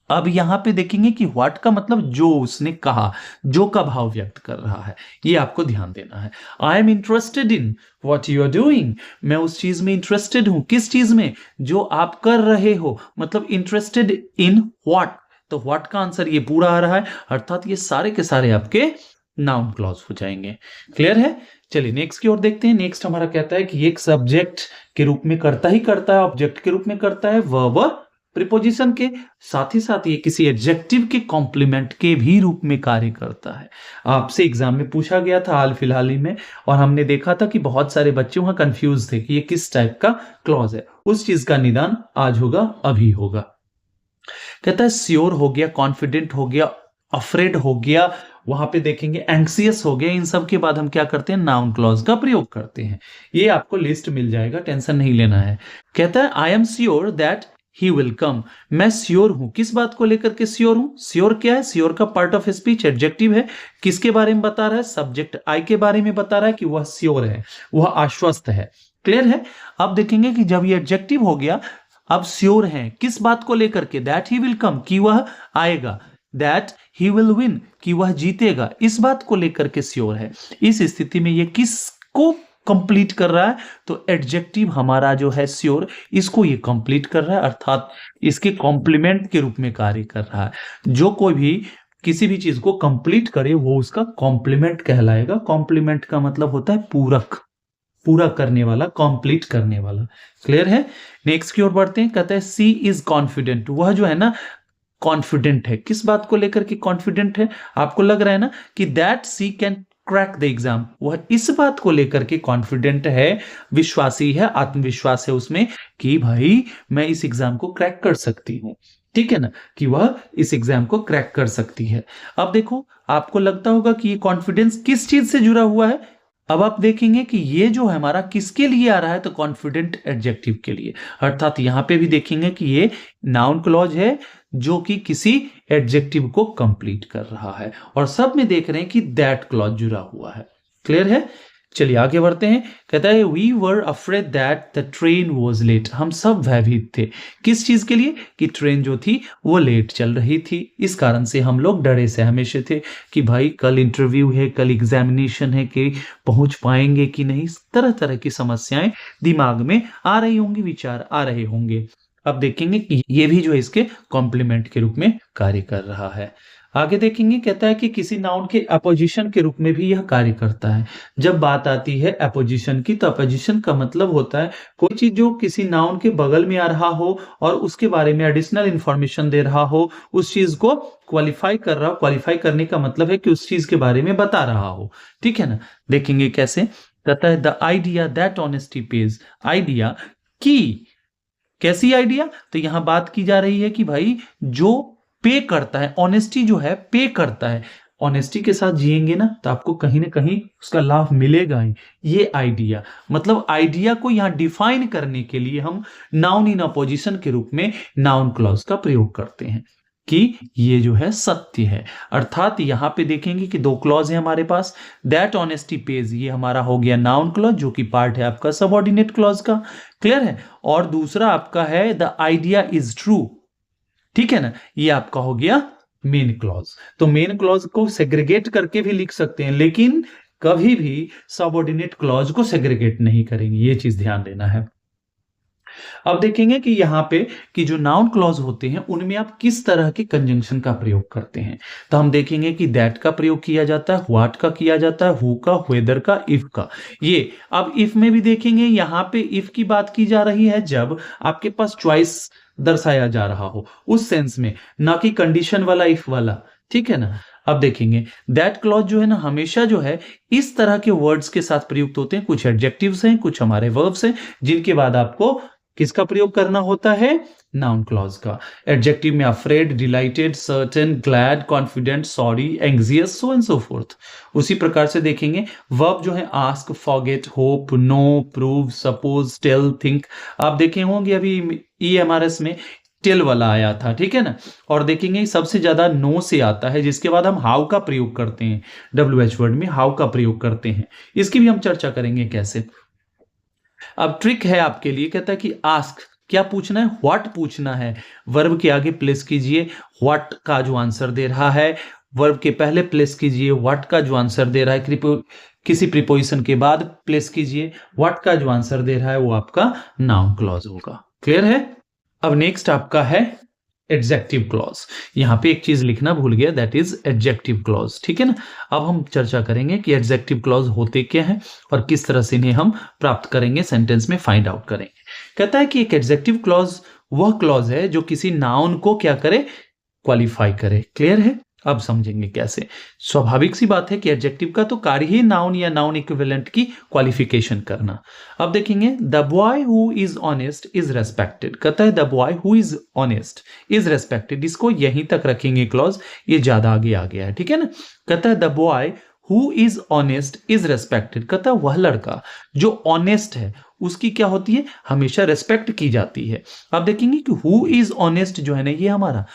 अब यहां पे देखेंगे कि व्हाट का मतलब जो उसने कहा, जो का भाव व्यक्त कर रहा है, ये आपको ध्यान देना है। I am interested in what you are doing, मैं उस चीज में इंटरेस्टेड हूं। किस चीज में? जो आप कर रहे हो, मतलब इंटरेस्टेड इन व्हाट। तो व्हाट का आंसर ये पूरा आ रहा है। अर्थात ये सारे के सारे आपके नाउन क्लॉज हो जाएंगे। क्लियर है? चलिए नेक्स्ट की ओर देखते हैं। नेक्स्ट हमारा कहता है कि एक सब्जेक्ट के रूप में करता ही करता है, ऑब्जेक्ट के रूप में करता है, वर्ब प्रीपोजिशन के साथ ही साथ ये किसी एडजेक्टिव के कॉम्प्लीमेंट के भी रूप में कार्य करता है। आपसे एग्जाम में पूछा गया था हाल फिलहाल ही में, और हमने देखा था कि बहुत सारे बच्चे वहां कंफ्यूज थे कि ये किस टाइप का क्लॉज है। उस चीज का निदान आज होगा, अभी होगा। कहता है श्योर हो गया, कॉन्फिडेंट हो गया, अफ्रेड हो गया, वहां पे देखेंगे एंक्सियस हो गया। इन सब के बाद हम क्या करते हैं? नाउन क्लॉज का प्रयोग करते हैं। ये आपको लिस्ट मिल जाएगा, टेंशन नहीं लेना है। कहता है I am sure that he will come, मैं श्योर हूं। किस बात को लेकर के श्योर हूं? श्योर क्या है? श्योर का पार्ट ऑफ स्पीच एडजेक्टिव है। किसके बारे में बता रहा है? सब्जेक्ट आई के बारे में बता रहा है कि वह श्योर है, वह आश्वस्त है। क्लियर है? अब देखेंगे कि जब ये एडजेक्टिव हो गया, अब श्योर है किस बात को लेकर के? दैट ही विल कम, कि वह आएगा। दैट ही विल विन, कि वह जीतेगा। इस बात को लेकर के श्योर है। इस स्थिति में ये किसको कंप्लीट कर रहा है? तो एडजेक्टिव हमारा जो है श्योर, इसको ये कंप्लीट कर रहा है, अर्थात इसके कॉम्प्लीमेंट के रूप में कार्य कर रहा है। जो कोई भी किसी भी चीज को कंप्लीट करे वो उसका कॉम्प्लीमेंट कहलाएगा। कॉम्प्लीमेंट का मतलब होता है पूरक, पूरा करने वाला, कंप्लीट करने वाला। क्लियर है? नेक्स्ट की ओर बढ़ते हैं। कहता है सी इज कॉन्फिडेंट, वह जो है ना कॉन्फिडेंट है। किस बात को लेकर के कॉन्फिडेंट है? आपको लग रहा है ना कि that she can crack the exam, वह इस बात को लेकर के कॉन्फिडेंट है, विश्वासी है, आत्मविश्वास है उसमें कि भाई मैं इस एग्जाम को क्रैक कर सकती हूं। ठीक है ना, कि वह इस एग्जाम को क्रैक कर सकती है। अब देखो, आपको लगता होगा कि ये कॉन्फिडेंस किस चीज से जुड़ा हुआ है। अब आप देखेंगे कि ये जो है हमारा किसके लिए आ रहा है? तो कॉन्फिडेंट एडजेक्टिव के लिए। अर्थात यहां पे भी देखेंगे कि ये नाउन क्लॉज है जो कि किसी एडजेक्टिव को कंप्लीट कर रहा है, और सब में देख रहे हैं कि दैट क्लॉज जुड़ा हुआ है। क्लियर है? चलिए आगे बढ़ते हैं। कहता है we were afraid that the train was late, हम सब भयभीत थे। किस चीज के लिए? कि ट्रेन जो थी वो लेट चल रही थी। इस कारण से हम लोग डरे से हमेशा थे कि भाई कल इंटरव्यू है, कल एग्जामिनेशन है, कि पहुंच पाएंगे कि नहीं। तरह तरह की समस्याएं दिमाग में आ रही होंगी, विचार आ रहे होंगे। अब देखेंगे कि ये भी जो है इसके कॉम्प्लीमेंट के रूप में कार्य कर रहा है। आगे देखेंगे, कहता है कि किसी नाउन के अपोजिशन के रूप में भी यह कार्य करता है। जब बात आती है अपोजिशन की, तो अपोजिशन का मतलब होता है कोई चीज जो किसी नाउन के बगल में आ रहा हो और उसके बारे में एडिशनल इंफॉर्मेशन दे रहा हो, उस चीज को क्वालिफाई कर रहा हो। क्वालिफाई करने का मतलब है कि उस चीज के बारे में बता रहा हो। ठीक है ना? देखेंगे कैसे। कहता है the idea that honesty page, idea की, कैसी आइडिया? तो यहां बात की जा रही है कि भाई जो पे करता है, ऑनेस्टी जो है पे करता है, ऑनेस्टी के साथ जिएंगे ना तो आपको कहीं ना कहीं उसका लाभ मिलेगा ही। ये आइडिया, मतलब आइडिया को यहां डिफाइन करने के लिए हम नाउन इन अपोजिशन के रूप में नाउन क्लॉज का प्रयोग करते हैं। कि ये जो है सत्य है। अर्थात यहां पे देखेंगे कि दो क्लॉज है हमारे पास। दैट ऑनेस्टी पेज, ये हमारा हो गया नाउन क्लॉज, जो कि पार्ट है आपका सबऑर्डिनेट क्लॉज का। क्लियर है। और दूसरा आपका है द आइडिया इज ट्रू, ठीक है ना, ये आपका हो गया मेन क्लॉज। तो मेन क्लॉज को सेग्रीगेट करके भी लिख सकते हैं, लेकिन कभी भी सबऑर्डिनेट क्लॉज को सेग्रीगेट नहीं करेंगे, ये चीज ध्यान देना है। अब देखेंगे कि यहाँ पे कि जो नाउन क्लॉज होते हैं उनमें आप किस तरह के कंजंक्शन का प्रयोग करते हैं। तो हम देखेंगे कि दैट का प्रयोग किया जाता है, व्हाट का किया जाता है, हु का, वेदर का, इफ का। ये अब इफ में भी देखेंगे, यहाँ पे इफ की बात की जा रही है जब आपके पास चॉइस दर्शाया जा रहा हो, उस सेंस में, ना कि कंडीशन वाला इफ वाला, ठीक है ना। अब देखेंगे दैट क्लॉज जो है ना हमेशा जो है इस तरह के वर्ड्स के साथ प्रयुक्त होते हैं। कुछ एडजेक्टिव्स हैं, कुछ हमारे वर्ब्स हैं, जिनके बाद आपको किसका प्रयोग करना होता है, नाउन क्लॉज का। एडजेक्टिव में afraid, delighted, certain, glad, confident, sorry, anxious, so and so forth. उसी प्रकार से देखेंगे वर्ब जो है ask, forget, hope, know, prove, suppose, tell, think. आप देखे होंगे अभी EMRS में टेल वाला आया था, ठीक है ना। और देखेंगे सबसे ज्यादा नो से आता है, जिसके बाद हम हाउ का प्रयोग करते हैं, WH वर्ड में हाउ का प्रयोग करते हैं। इसकी भी हम चर्चा करेंगे कैसे। अब ट्रिक है आपके लिए, कहता है कि आस्क क्या पूछना है, व्हाट पूछना है। वर्ब के आगे प्लेस कीजिए व्हाट का जो आंसर दे रहा है, वर्ब के पहले प्लेस कीजिए व्हाट का जो आंसर दे रहा है, किसी प्रीपोजिशन के बाद प्लेस कीजिए व्हाट का जो आंसर दे रहा है, वो आपका नाउन क्लॉज होगा। क्लियर है। अब नेक्स्ट आपका है एडजेक्टिव क्लॉज। यहां पे एक चीज लिखना भूल गया, दैट इज एडजेक्टिव क्लॉज, ठीक है ना। अब हम चर्चा करेंगे कि एडजेक्टिव क्लॉज होते क्या हैं और किस तरह से इन्हें हम प्राप्त करेंगे, सेंटेंस में फाइंड आउट करेंगे। कहता है कि एक एडजेक्टिव क्लॉज वह क्लॉज है जो किसी नाउन को क्या करे, क्वालिफाई करे। क्लियर है। अब समझेंगे कैसे। स्वाभाविक सी बात है कि एडजेक्टिव का तो कार्य ही नाउन या नाउन इक्विवेलेंट की क्वालिफिकेशन करना। अब देखेंगे the boy who is honest is respected. कहता है the boy who is honest is respected, इसको यहीं तक रखेंगे क्लॉज, ये ज्यादा आगे आ गया है, ठीक है ना। कहता है the boy who is honest is respected, कहता है वह लड़का जो ऑनेस्ट है उसकी क्या होती है, हमेशा रेस्पेक्ट की जाती है। अब देखेंगे कि हु इज ऑनेस्ट जो है ना,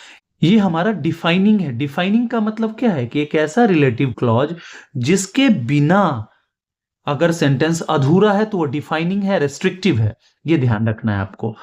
ये हमारा डिफाइनिंग है। डिफाइनिंग का मतलब क्या है कि एक ऐसा रिलेटिव क्लॉज जिसके बिना अगर सेंटेंस अधूरा है तो वो डिफाइनिंग है, रेस्ट्रिक्टिव है, ये ध्यान रखना है आपको।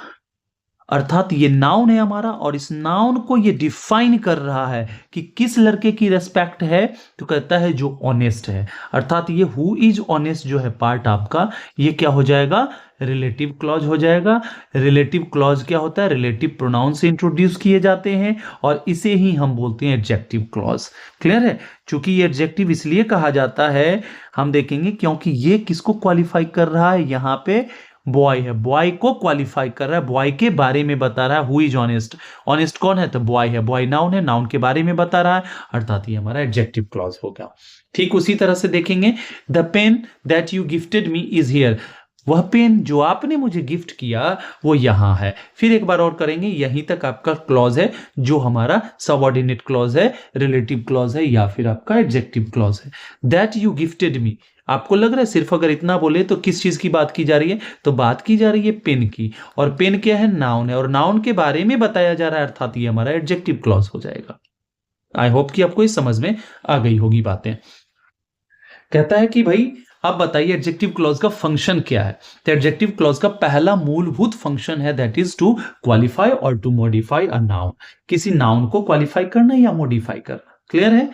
अर्थात ये नाउन है हमारा और इस नाउन को ये डिफाइन कर रहा है कि किस लड़के की रेस्पेक्ट है, तो कहता है जो ऑनेस्ट है। अर्थात ये हु इज ऑनेस्ट जो है पार्ट आपका, ये क्या हो जाएगा, रिलेटिव क्लॉज हो जाएगा। रिलेटिव क्लॉज क्या होता है, रिलेटिव प्रोनाउन से इंट्रोड्यूस किए जाते हैं और इसे ही हम बोलते हैं एडजेक्टिव क्लॉज। क्लियर है। चूंकि ये एडजेक्टिव इसलिए कहा जाता है, हम देखेंगे क्योंकि ये किसको क्वालिफाई कर रहा है, यहाँ पे बॉय है, बॉय को क्वालिफाई कर रहा है, बॉय के बारे में बता रहा है। हु इज ऑनेस्ट, ऑनेस्ट कौन है, तो बॉय है, बॉय नाउन है, नाउन के बारे में बता रहा है, अर्थात ये हमारा एडजेक्टिव क्लॉज हो गया। ठीक उसी तरह से देखेंगे the pen that you gifted me is here, वह पेन जो आपने मुझे गिफ्ट किया वो यहां है। फिर एक बार और करेंगे, यहीं तक आपका क्लॉज है जो हमारा सबऑर्डिनेट क्लॉज है, रिलेटिव क्लॉज है या फिर आपका एडजेक्टिव क्लॉज है। दैट यू गिफ्टेड मी, आपको लग रहा है सिर्फ अगर इतना बोले तो किस चीज की बात की जा रही है, तो बात की जा रही है पेन की, और पेन क्या है, नाउन है, और नाउन के बारे में बताया जा रहा है, अर्थात ये हमारा एडजेक्टिव क्लॉज हो जाएगा। आई होप कि आपको इस समझ में आ गई होगी बातें। कहता है कि भाई अब बताइए एडजेक्टिव क्लॉज का फंक्शन क्या है। तो एडजेक्टिव क्लॉज का पहला मूलभूत फंक्शन है दैट इज टू क्वालिफाई और टू मॉडिफाई अ नाउन, किसी नाउन को क्वालिफाई करना या मॉडिफाई करना। क्लियर है।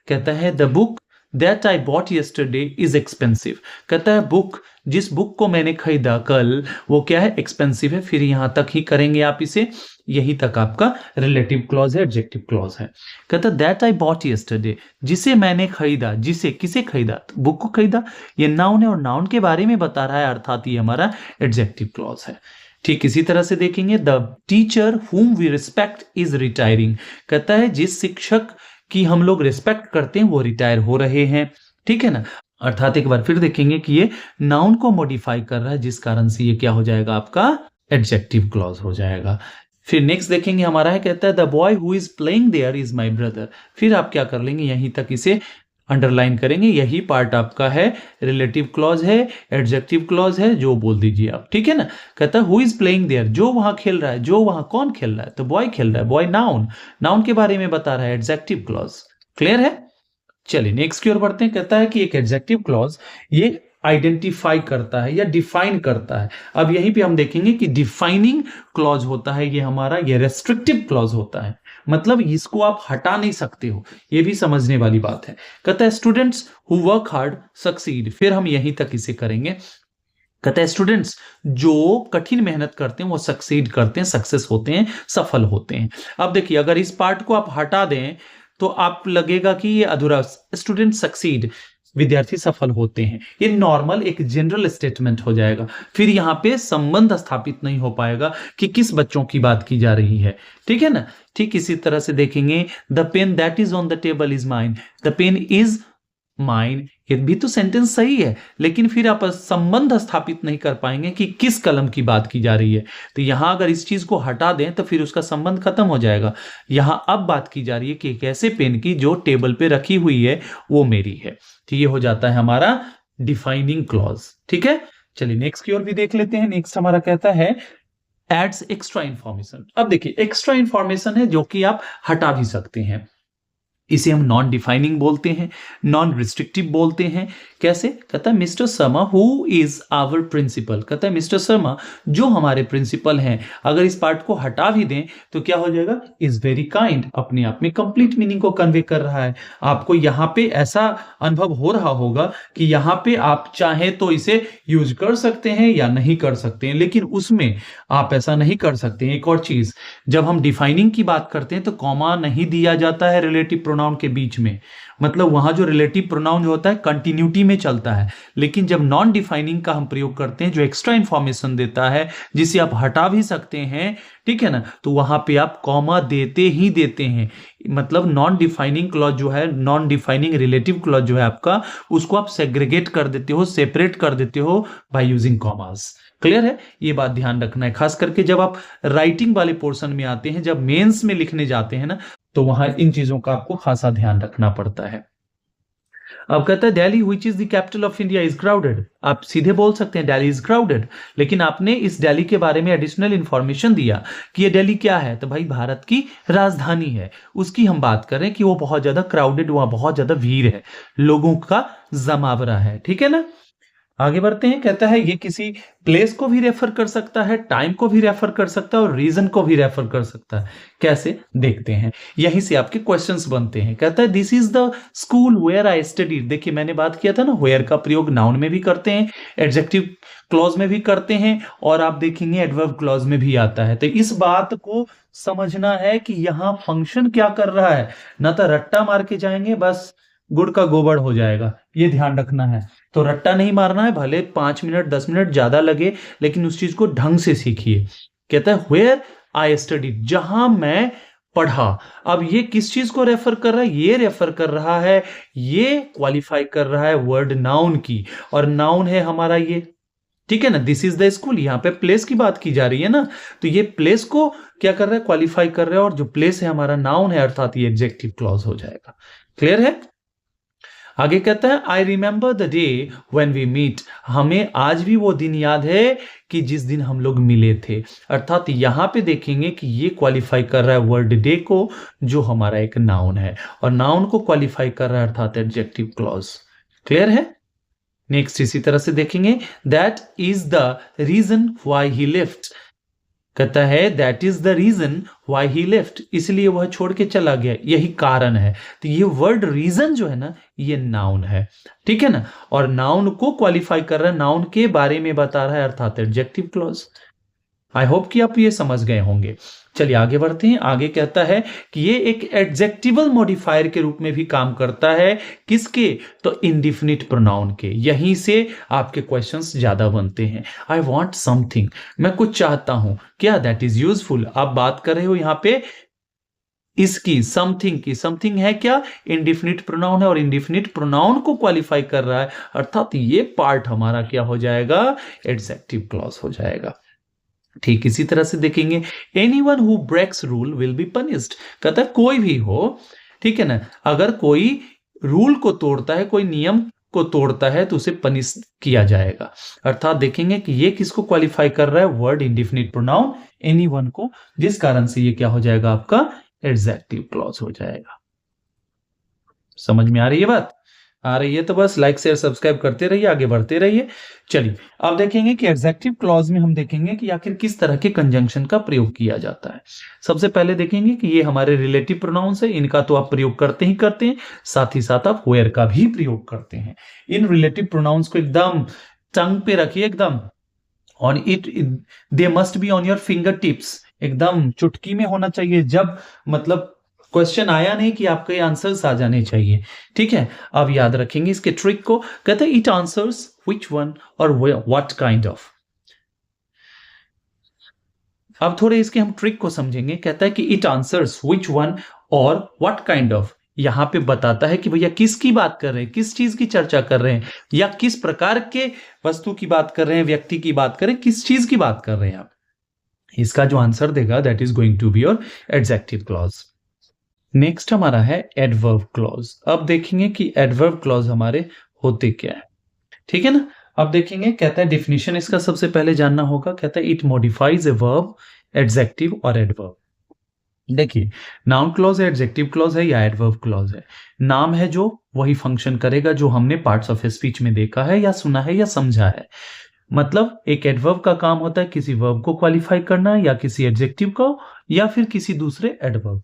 कहता है the book that I bought yesterday is expensive, कहता है बुक, जिस बुक को मैंने खरीदा कल वो क्या है, एक्सपेंसिव है। फिर यहां तक ही करेंगे आप इसे, यही तक आपका रिलेटिव क्लॉज है, एडजेक्टिव क्लॉज है। कहता है दैट आई बॉट यस्टरडे, जिसे मैंने खरीदा, जिसे किसे खरीदा, तो बुक को खरीदा, ये नाउन है और नाउन के बारे में बता रहा है, अर्थात ये हमारा एडजेक्टिव क्लॉज है। ठीक इसी तरह से देखेंगे the teacher whom we respect is retiring, कहता है जिस शिक्षक कि हम लोग रिस्पेक्ट करते हैं वो रिटायर हो रहे हैं। ठीक है ना। अर्थात एक बार फिर देखेंगे कि ये नाउन को मॉडिफाई कर रहा है, जिस कारण से ये क्या हो जाएगा, आपका एडजेक्टिव क्लॉज हो जाएगा। फिर नेक्स्ट देखेंगे हमारा है, कहता है the boy who is playing there is my brother, फिर आप क्या कर लेंगे, यहीं तक इसे अंडरलाइन करेंगे, यही पार्ट आपका है, रिलेटिव क्लॉज है, एडजेक्टिव क्लॉज है, जो बोल दीजिए आप, ठीक है ना। कहता है हु इज प्लेइंग देयर, जो वहां खेल रहा है, जो वहां कौन खेल रहा है, तो बॉय खेल रहा है, बॉय नाउन, नाउन के बारे में बता रहा है, एडजेक्टिव क्लॉज। क्लियर है। चलिए नेक्स्ट की ओर बढ़ते हैं। कहता है कि एक एडजेक्टिव क्लॉज ये आइडेंटिफाई करता है या डिफाइन करता है। अब यहीं पे हम देखेंगे कि डिफाइनिंग क्लॉज होता है ये हमारा, ये रेस्ट्रिक्टिव क्लॉज होता है, मतलब इसको आप हटा नहीं सकते हो, ये भी समझने वाली बात है। कहता है students who work hard succeed, फिर हम यहीं तक इसे करेंगे। कहता है स्टूडेंट्स जो कठिन मेहनत करते हैं वो सक्सीड करते हैं, सक्सेस होते हैं, सफल होते हैं। अब देखिए अगर इस पार्ट को आप हटा दें तो आप लगेगा कि ये अधूरा, स्टूडेंट सक्सीड, विद्यार्थी सफल होते हैं, ये नॉर्मल एक जनरल स्टेटमेंट हो जाएगा, फिर यहां पे संबंध स्थापित नहीं हो पाएगा कि किस बच्चों की बात की जा रही है, ठीक है ना। ठीक इसी तरह से देखेंगे the pen that is on the table is mine, the pen is mine, ये भी तो सेंटेंस सही है, लेकिन फिर आप संबंध स्थापित नहीं कर पाएंगे कि किस कलम की बात की जा रही है। तो यहां अगर इस चीज को हटा दें तो फिर उसका संबंध खत्म हो जाएगा। यहां अब बात की जा रही है कि एक ऐसे पेन की जो टेबल पे रखी हुई है वो मेरी है। तो ये हो जाता है हमारा डिफाइनिंग क्लॉज, ठीक है। चलिए नेक्स्ट की ओर भी देख लेते हैं। नेक्स्ट हमारा कहता है एड्स एक्स्ट्रा इंफॉर्मेशन। अब देखिए एक्स्ट्रा इंफॉर्मेशन है जो कि आप हटा भी सकते हैं, इसे हम नॉन डिफाइनिंग बोलते हैं, नॉन रिस्ट्रिक्टिव बोलते हैं। कैसे? कहता है mister Sharma who is our principal, कहता है मिस्टर शर्मा जो हमारे प्रिंसिपल हैं, अगर इस पार्ट को हटा भी दें तो क्या हो जाएगा, इज वेरी काइंड, अपने आप में कंप्लीट मीनिंग को कन्वे कर रहा है। आपको यहां पे ऐसा अनुभव हो रहा होगा कि यहां पे आप चाहें तो इसे यूज कर सकते हैं या नहीं कर सकते हैं, लेकिन उसमें आप ऐसा नहीं कर सकते हैं। एक और चीज, जब हम डिफाइनिंग की बात करते हैं तो कॉमा नहीं दिया जाता है रिलेटिव प्रोनाउन के बीच में, मतलब वहां जो रिलेटिव प्रोनाउन जो होता है कंटिन्यूटी में चलता है। लेकिन जब नॉन डिफाइनिंग का हम प्रयोग करते हैं जो एक्स्ट्रा इंफॉर्मेशन देता है जिसे आप हटा भी सकते हैं, ठीक है ना, तो वहां पे आप कॉमा देते ही देते हैं। मतलब नॉन डिफाइनिंग क्लॉज जो है, नॉन डिफाइनिंग रिलेटिव क्लॉज जो है आपका, उसको आप सेग्रीगेट कर देते हो, सेपरेट कर देते हो बाय यूजिंग कॉमास। क्लियर है, ये बात ध्यान रखना है, खास करके जब आप राइटिंग वाले पोर्शन में आते हैं, जब मेंस में लिखने जाते हैं ना, तो वहां इन चीजों का आपको खासा ध्यान रखना पड़ता है। अब कहता है Delhi which is the capital of India is crowded, आप सीधे बोल सकते हैं दिल्ली इज क्राउडेड, लेकिन आपने इस दिल्ली के बारे में एडिशनल इंफॉर्मेशन दिया कि ये दिल्ली क्या है, तो भाई भारत की राजधानी है, उसकी हम बात करें कि वो बहुत ज्यादा क्राउडेड, वहां बहुत ज्यादा भीड़ है, लोगों का जमावड़ा है, ठीक है ना। आगे बढ़ते हैं। कहता है ये किसी प्लेस को भी रेफर कर सकता है, टाइम को भी रेफर कर सकता है और रीजन को भी रेफर कर सकता है। कैसे, देखते हैं, यहीं से आपके क्वेश्चंस बनते हैं। कहता है this is the school where I studied, देखिए मैंने बात किया था ना, वेयर का प्रयोग नाउन में भी करते हैं, एडजेक्टिव क्लॉज में भी करते हैं, और आप देखेंगे एडवर्ब क्लॉज में भी आता है। तो इस बात को समझना है कि यहां फंक्शन क्या कर रहा है, ना तो रट्टा मार के जाएंगे बस गुड़ का गोबर हो जाएगा, ये ध्यान रखना है। तो रट्टा नहीं मारना है, भले 5 मिनट 10 मिनट ज्यादा लगे, लेकिन उस चीज को ढंग से सीखिए। कहता है वेयर आई स्टडीड, जहां मैं पढ़ा। अब ये किस चीज को रेफर कर रहा है, ये रेफर कर रहा है, ये क्वालिफाई कर रहा है वर्ड नाउन की, और नाउन है हमारा ये, ठीक है ना, दिस इज द स्कूल, यहां पे प्लेस की बात की जा रही है ना, तो ये प्लेस को क्या कर रहा है, क्वालिफाई कर रहा है, और जो प्लेस है हमारा नाउन है, अर्थात ये एडजेक्टिव क्लॉज हो जाएगा। क्लियर है। आगे कहता है I remember the day when we meet, हमें आज भी वो दिन याद है कि जिस दिन हम लोग मिले थे, अर्थात यहां पे देखेंगे कि ये क्वालिफाई कर रहा है वर्ड डे को, जो हमारा एक नाउन है, और नाउन को क्वालिफाई कर रहा है अर्थात एडजेक्टिव क्लॉज। क्लियर है। नेक्स्ट इसी तरह से देखेंगे that is the reason why he left, कहता है that is the reason why he left, इसलिए वह छोड़ के चला गया, यही कारण है। तो ये वर्ड रीजन जो है ना, ये नाउन है, ठीक है ना, और नाउन को क्वालिफाई कर रहा है, नाउन के बारे में बता रहा है, अर्थात एडजेक्टिव क्लॉज। आई होप कि आप ये समझ गए होंगे। चलिए आगे बढ़ते हैं। आगे कहता है कि ये एक एडजेक्टिवल मॉडिफायर के रूप में भी काम करता है, किसके, तो इंडिफिनिट प्रोनाउन के। यहीं से आपके क्वेश्चंस ज्यादा बनते हैं। आई वांट समथिंग, मैं कुछ चाहता हूं, क्या, दैट इज यूजफुल, आप बात कर रहे हो यहां पे इसकी, समथिंग की, समथिंग है क्या, इंडिफिनिट प्रोनाउन है, और इंडिफिनिट प्रोनाउन को क्वालिफाई कर रहा है, अर्थात ये पार्ट हमारा क्या हो जाएगा, एडजेक्टिव क्लॉज हो जाएगा। ठीक इसी तरह से देखेंगे anyone who breaks rule will be punished, कहता है कोई भी हो, ठीक है ना, अगर कोई रूल को तोड़ता है, कोई नियम को तोड़ता है तो उसे पनिश किया जाएगा। अर्थात देखेंगे कि ये किसको क्वालिफाई कर रहा है, वर्ड इंडिफिनिट प्रोनाउन एनीवन को, जिस कारण से ये क्या हो जाएगा आपका एडजेक्टिव क्लॉज हो जाएगा। समझ में आ रही है बात? आ रही है तो बस लाइक शेयर सब्सक्राइब करते रहिए, आगे बढ़ते रहिए। चलिए अब देखेंगे कि एडजेक्टिव क्लॉज में हम देखेंगे कि आखिर किस तरह के कंजंक्शन का प्रयोग किया जाता है। सबसे पहले देखेंगे कि ये हमारे रिलेटिव प्रोनाउंस है, इनका तो आप प्रयोग करते ही करते हैं, साथ ही साथ आप वेयर का भी प्रयोग करते हैं। इन रिलेटिव प्रोनाउंस को एकदम टंग पे रखिए, एकदम on it, they must be on your finger tips, एकदम चुटकी में होना चाहिए। जब मतलब क्वेश्चन आया नहीं कि आपके आंसर्स आ जाने चाहिए, ठीक है। अब याद रखेंगे इसके ट्रिक को। कहते हैं इट आंसर्स व्हिच वन और व्हाट काइंड ऑफ। अब थोड़े इसके हम ट्रिक को समझेंगे। कहता है कि इट आंसर्स व्हिच वन और व्हाट काइंड ऑफ, यहां पे बताता है कि भैया किसकी बात कर रहे हैं, किस चीज की चर्चा कर रहे हैं, या किस प्रकार के वस्तु की बात कर रहे हैं, व्यक्ति की बात कर रहे हैं, किस चीज की बात कर रहे हैं आप। इसका जो आंसर देगा that is going to be your adjective clause. Next हमारा है एडवर्ब क्लॉज। अब देखेंगे कि एडवर्ब क्लॉज हमारे होते क्या है, ठीक है ना। अब देखेंगे, कहता है डिफिनीशन इसका सबसे पहले जानना होगा। कहता है it modifies a verb, adjective और एडवर्ब। देखिए नाउन क्लॉज है, एडजेक्टिव क्लॉज है या एडवर्ब क्लॉज है। नाम है जो वही फंक्शन करेगा जो हमने पार्ट्स ऑफ स्पीच में देखा है या सुना है या समझा है। मतलब एक एडवर्ब का काम होता है किसी वर्ब को क्वालिफाई करना, या किसी एडजेक्टिव को, या फिर किसी दूसरे एडवर्ब।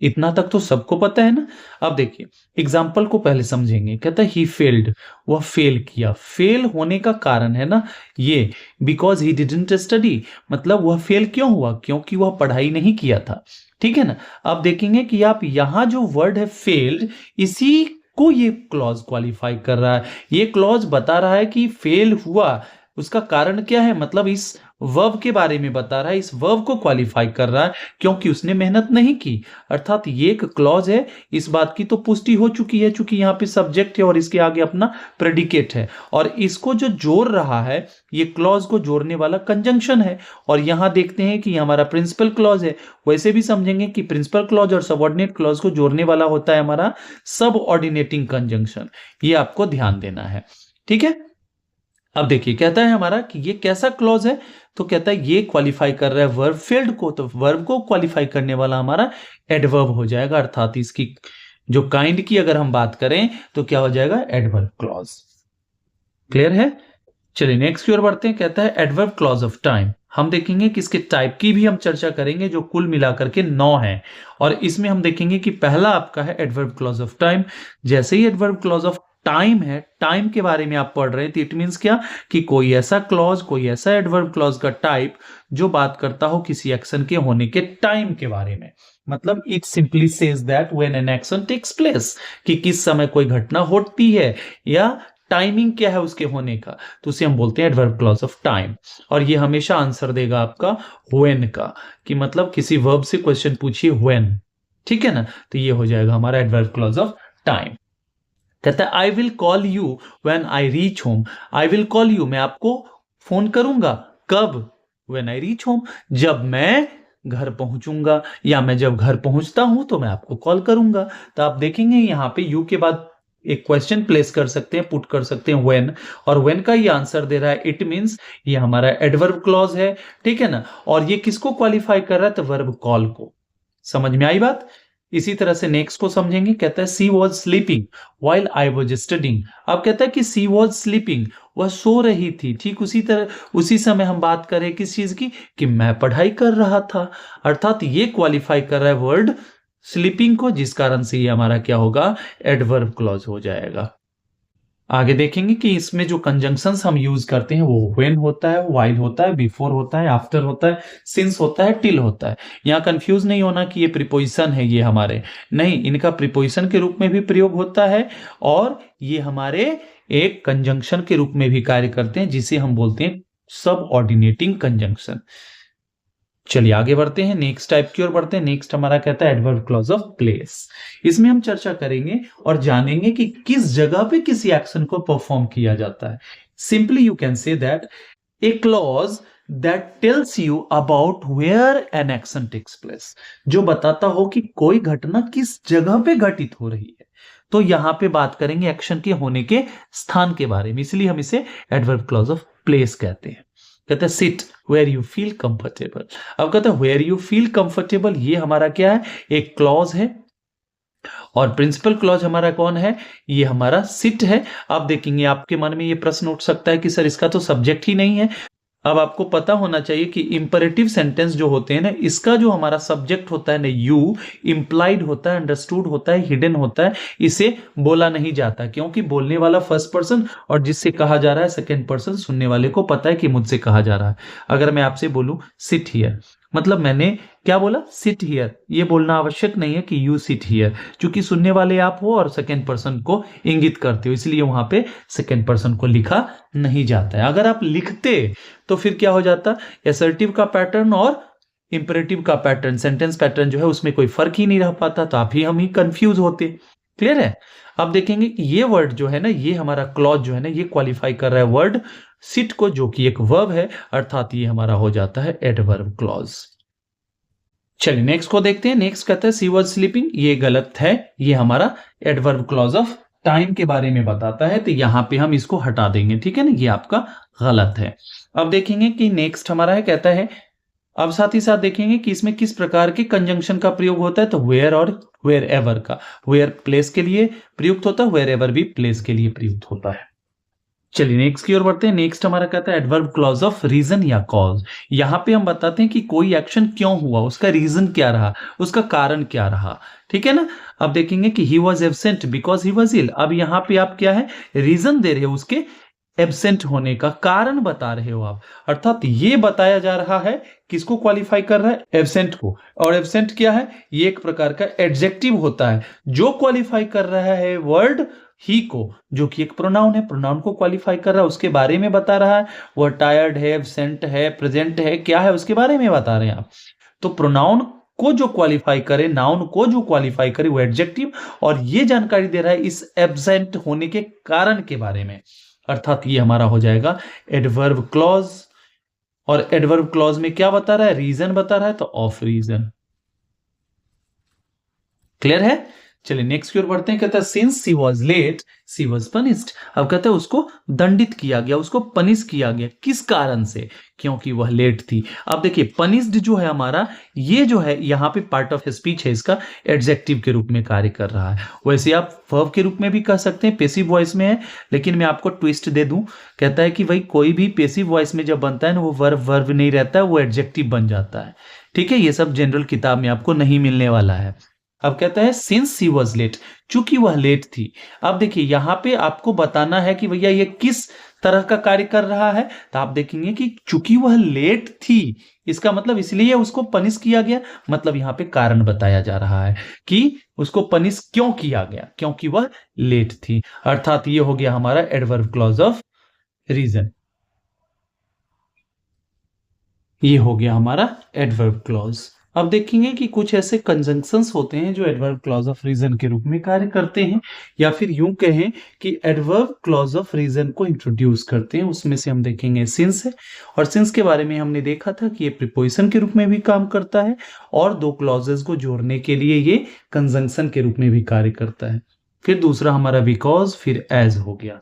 इतना तक तो सबको पता है ना। अब देखिए एग्जाम्पल को पहले समझेंगे। कहता है ही फेल्ड, वह फेल किया। फेल होने का कारण है ना ये, बिकॉज ही डिडंट स्टडी, मतलब वह फेल क्यों हुआ, क्योंकि वह पढ़ाई नहीं किया था, ठीक है ना। अब देखेंगे कि आप यहां जो वर्ड है फेल्ड, इसी को ये क्लॉज क्वालिफाई कर रहा है। ये क्लॉज बता रहा है कि फेल हुआ, उसका कारण क्या है, मतलब इस वर्ब के बारे में बता रहा है, इस वर्ब को क्वालिफाई कर रहा है क्योंकि उसने मेहनत नहीं की। अर्थात ये एक क्लॉज है, इस बात की तो पुष्टि हो चुकी है, चूंकि यहाँ पे सब्जेक्ट है और इसके आगे अपना प्रेडिकेट है, और इसको जो जोड़ रहा है ये क्लॉज को जोड़ने वाला कंजंक्शन है। और यहां देखते हैं कि हमारा प्रिंसिपल क्लॉज है। वैसे भी समझेंगे कि प्रिंसिपल क्लॉज और सबऑर्डिनेट क्लॉज को जोड़ने वाला होता है हमारा सबऑर्डिनेटिंग कंजंक्शन। ये आपको ध्यान देना है, ठीक है। अब देखिए कहता है हमारा कि ये कैसा क्लॉज है, तो कहता है ये क्वालिफाई कर रहा है वर्ब फेल्ड को, तो वर्ब को क्वालिफाई करने वाला हमारा एडवर्ब हो जाएगा। अर्थात इसकी जो काइंड की अगर हम बात करें तो क्या हो जाएगा, एडवर्ब क्लॉज। क्लियर है? चलिए नेक्स्ट की ओर बढ़ते हैं। कहता है एडवर्ब क्लॉज ऑफ टाइम। हम देखेंगे कि इसके टाइप की भी हम चर्चा करेंगे, जो कुल मिलाकर के 9 है। और इसमें हम देखेंगे कि पहला आपका है एडवर्ब क्लॉज ऑफ टाइम। जैसे ही एडवर्ब क्लॉज ऑफ टाइम है, टाइम के बारे में आप पढ़ रहे हैं, तो इट मींस क्या कि कोई ऐसा क्लॉज, कोई ऐसा एडवर्ब क्लॉज का टाइप जो बात करता हो किसी एक्शन के होने के टाइम के बारे में। मतलब it simply says that when an action takes place, कि किस समय कोई घटना होती है या टाइमिंग क्या है उसके होने का, तो उसे हम बोलते हैं एडवर्ब क्लॉज ऑफ टाइम। और ये हमेशा आंसर देगा आपका व्हेन का, कि मतलब किसी वर्ब से क्वेश्चन पूछिए व्हेन, ठीक है ना, तो ये हो जाएगा हमारा एडवर्ब क्लॉज ऑफ टाइम। कहता है I will call you when I reach home. I will call you, मैं आपको फोन करूंगा, कब, व्हेन आई रीच होम, जब मैं घर पहुंचूंगा, या मैं जब घर पहुंचता हूं तो मैं आपको कॉल करूंगा। तो आप देखेंगे यहां पे यू के बाद एक क्वेश्चन प्लेस कर सकते हैं, पुट कर सकते हैं व्हेन, और व्हेन का ये आंसर दे रहा है, इट मींस ये हमारा एडवर्ब क्लॉज है, ठीक है ना। और ये किसको क्वालिफाई कर रहा है, तो वर्ब कॉल को। समझ में आई बात? इसी तरह से नेक्स्ट को समझेंगे। कहता है she was sleeping while I was studying. अब कहता है कि सी वॉज स्लीपिंग, वह सो रही थी। ठीक उसी तरह उसी समय हम बात करें किस चीज की, कि मैं पढ़ाई कर रहा था। अर्थात ये क्वालिफाई कर रहा है वर्ड स्लीपिंग को, जिस कारण से ये हमारा क्या होगा, एडवर्ब क्लॉज हो जाएगा। आगे देखेंगे कि इसमें जो कंजंक्शंस हम यूज करते हैं वो व्हेन होता है, व्हाइल होता है, बिफोर होता है, आफ्टर होता है, सिंस होता है, टिल होता है। यहाँ कंफ्यूज नहीं होना कि ये प्रीपोजिशन है, ये हमारे नहीं, इनका प्रीपोजिशन के रूप में भी प्रयोग होता है, और ये हमारे एक कंजंक्शन के रूप में भी कार्य करते हैं, जिसे हम बोलते हैं सबऑर्डिनेटिंग कंजंक्शन। चलिए आगे बढ़ते हैं, नेक्स्ट टाइप की ओर बढ़ते हैं। नेक्स्ट हमारा कहता है एडवर्ब क्लॉज ऑफ प्लेस। इसमें हम चर्चा करेंगे और जानेंगे कि किस जगह पे किसी एक्शन को परफॉर्म किया जाता है। Simply you can say that a clause that tells you about where an action takes place, जो बताता हो कि कोई घटना किस जगह पे घटित हो रही है। तो यहां पे बात करेंगे एक्शन के होने के स्थान के बारे में, इसलिए हम इसे एडवर्ब क्लॉज ऑफ प्लेस कहते हैं। कहते हैं sit where you feel comfortable. अब कहते हैं वेयर यू फील कंफर्टेबल, ये हमारा क्या है, एक क्लॉज है। और प्रिंसिपल क्लॉज हमारा कौन है, ये हमारा सिट है। अब देखेंगे आपके मन में ये प्रश्न उठ सकता है कि सर इसका तो सब्जेक्ट ही नहीं है। अब आपको पता होना चाहिए कि इंपेरेटिव सेंटेंस जो होते हैं ना, इसका जो हमारा सब्जेक्ट होता है ना, यू, इंप्लाइड होता है, अंडरस्टूड होता है, हिडन होता है, इसे बोला नहीं जाता, क्योंकि बोलने वाला फर्स्ट पर्सन और जिससे कहा जा रहा है सेकंड पर्सन, सुनने वाले को पता है कि मुझसे कहा जा रहा है। अगर मैं आपसे बोलूं सिट हियर, मतलब मैंने क्या बोला, सिट हियर, ये बोलना आवश्यक नहीं है कि यू सिट हियर, क्योंकि सुनने वाले आप हो और सेकंड पर्सन को इंगित करते हो, इसलिए वहां पे सेकंड पर्सन को लिखा नहीं जाता है। अगर आप लिखते तो फिर क्या हो जाता, असर्टिव का पैटर्न और इंपेरेटिव का पैटर्न, सेंटेंस पैटर्न जो है उसमें कोई फर्क ही नहीं रह पाता, तो आप ही हम ही कंफ्यूज होते। क्लियर है। अब देखेंगे कि ये वर्ड जो है ना, ये हमारा क्लॉज जो है ना, ये क्वालिफाई कर रहा है वर्ड सिट को, जो कि एक वर्ब है, अर्थात ये हमारा हो जाता है एडवर्ब क्लॉज। चलिए नेक्स्ट को देखते हैं। नेक्स्ट कहता है सी वॉज स्लीपिंग, ये गलत है, ये हमारा एडवर्ब क्लॉज ऑफ टाइम के बारे में बताता है, तो यहां पे हम इसको हटा देंगे, ठीक है ना, ये आपका गलत है। अब देखेंगे कि नेक्स्ट हमारा है, कहता है, अब साथ ही साथ देखेंगे कि इसमें किस प्रकार के कंजंक्शन का प्रयोग होता है, तो वेयर और वेयर एवर का, वेयर प्लेस के लिए प्रयुक्त होता है, वेयर एवर भी प्लेस के लिए प्रयुक्त होता है। चलिए नेक्स्ट की ओर बढ़ते हैं। नेक्स्ट हमारा कहता है एडवर्ब क्लॉज ऑफ रीजन या कॉज। यहां पे हम बताते हैं कि कोई एक्शन क्यों हुआ, उसका रीजन क्या रहा, उसका कारण क्या रहा, ठीक है ना। अब देखेंगे कि he was absent because he was ill. अब यहां पे आप क्या है, रीजन दे रहे हो, उसके एब्सेंट होने का कारण बता रहे हो आप, अर्थात ये बताया जा रहा है, किसको क्वालिफाई कर रहा है, एब्सेंट को। और एब्सेंट क्या है, ये एक प्रकार का एडजेक्टिव होता है जो क्वालिफाई कर रहा है वर्ड ही को, जो कि एक प्रोनाउन है, प्रोनाउन को क्वालिफाई कर रहा है, उसके बारे में बता रहा है। वह टायर्ड है, एब्सेंट है, प्रेजेंट है, क्या है, उसके बारे में बता रहे हैं आप। तो प्रोनाउन को जो क्वालिफाई करे, नाउन को जो क्वालिफाई करे, वो एडजेक्टिव, और ये जानकारी दे रहा है इस एब्सेंट होने के कारण के बारे में, अर्थात ये हमारा हो जाएगा एडवर्ब क्लॉज। और एडवर्ब क्लॉज में क्या बता रहा है, रीजन बता रहा है, तो ऑफ रीजन। क्लियर है। चलिए नेक्स्ट की ओर बढ़ते हैं। कहता है since she was late she was punished. अब कहता है उसको दंडित किया गया, उसको पनिश किया गया, किस कारण से, क्योंकि वह लेट थी। अब देखिए पनिश्ड जो है हमारा, ये जो है यहाँ पे पार्ट ऑफ स्पीच है, इसका एडजेक्टिव के रूप में कार्य कर रहा है। वैसे आप वर्ब के रूप में भी कह सकते हैं, पेसिव वॉइस में है, लेकिन मैं आपको ट्विस्ट दे दूं। कहता है कि भाई कोई भी पेसिव वॉइस में जब बनता है ना, वो वर्ब नहीं रहता है, वो एडजेक्टिव बन जाता है। ठीक है, ये सब जनरल किताब में आपको नहीं मिलने वाला है। अब कहता है सिंस सी वॉज लेट, चूंकि वह लेट थी। अब देखिए यहां पे आपको बताना है कि भैया ये किस तरह का कार्य कर रहा है, तो आप देखेंगे कि चूंकि वह लेट थी, इसका मतलब इसलिए उसको पनिश किया गया, मतलब यहां पे कारण बताया जा रहा है कि उसको पनिश क्यों किया गया, क्योंकि वह लेट थी, अर्थात ये हो गया हमारा एडवर्ब क्लॉज ऑफ रीजन। ये हो गया हमारा एडवर्ब क्लॉज। अब देखेंगे कि कुछ ऐसे कंजंक्शंस होते हैं जो एडवर्ब क्लॉज ऑफ रीजन के रूप में कार्य करते हैं, या फिर यूं कहें कि एडवर्ब क्लॉज ऑफ रीजन को इंट्रोड्यूस करते हैं। उसमें से हम देखेंगे सिंस है, और सिंस के बारे में हमने देखा था कि ये प्रीपोजिशन के रूप में भी काम करता है, और दो क्लॉजेस को जोड़ने के लिए ये कंजंक्शन के रूप में भी कार्य करता है। फिर दूसरा हमारा बिकॉज, फिर एज हो गया।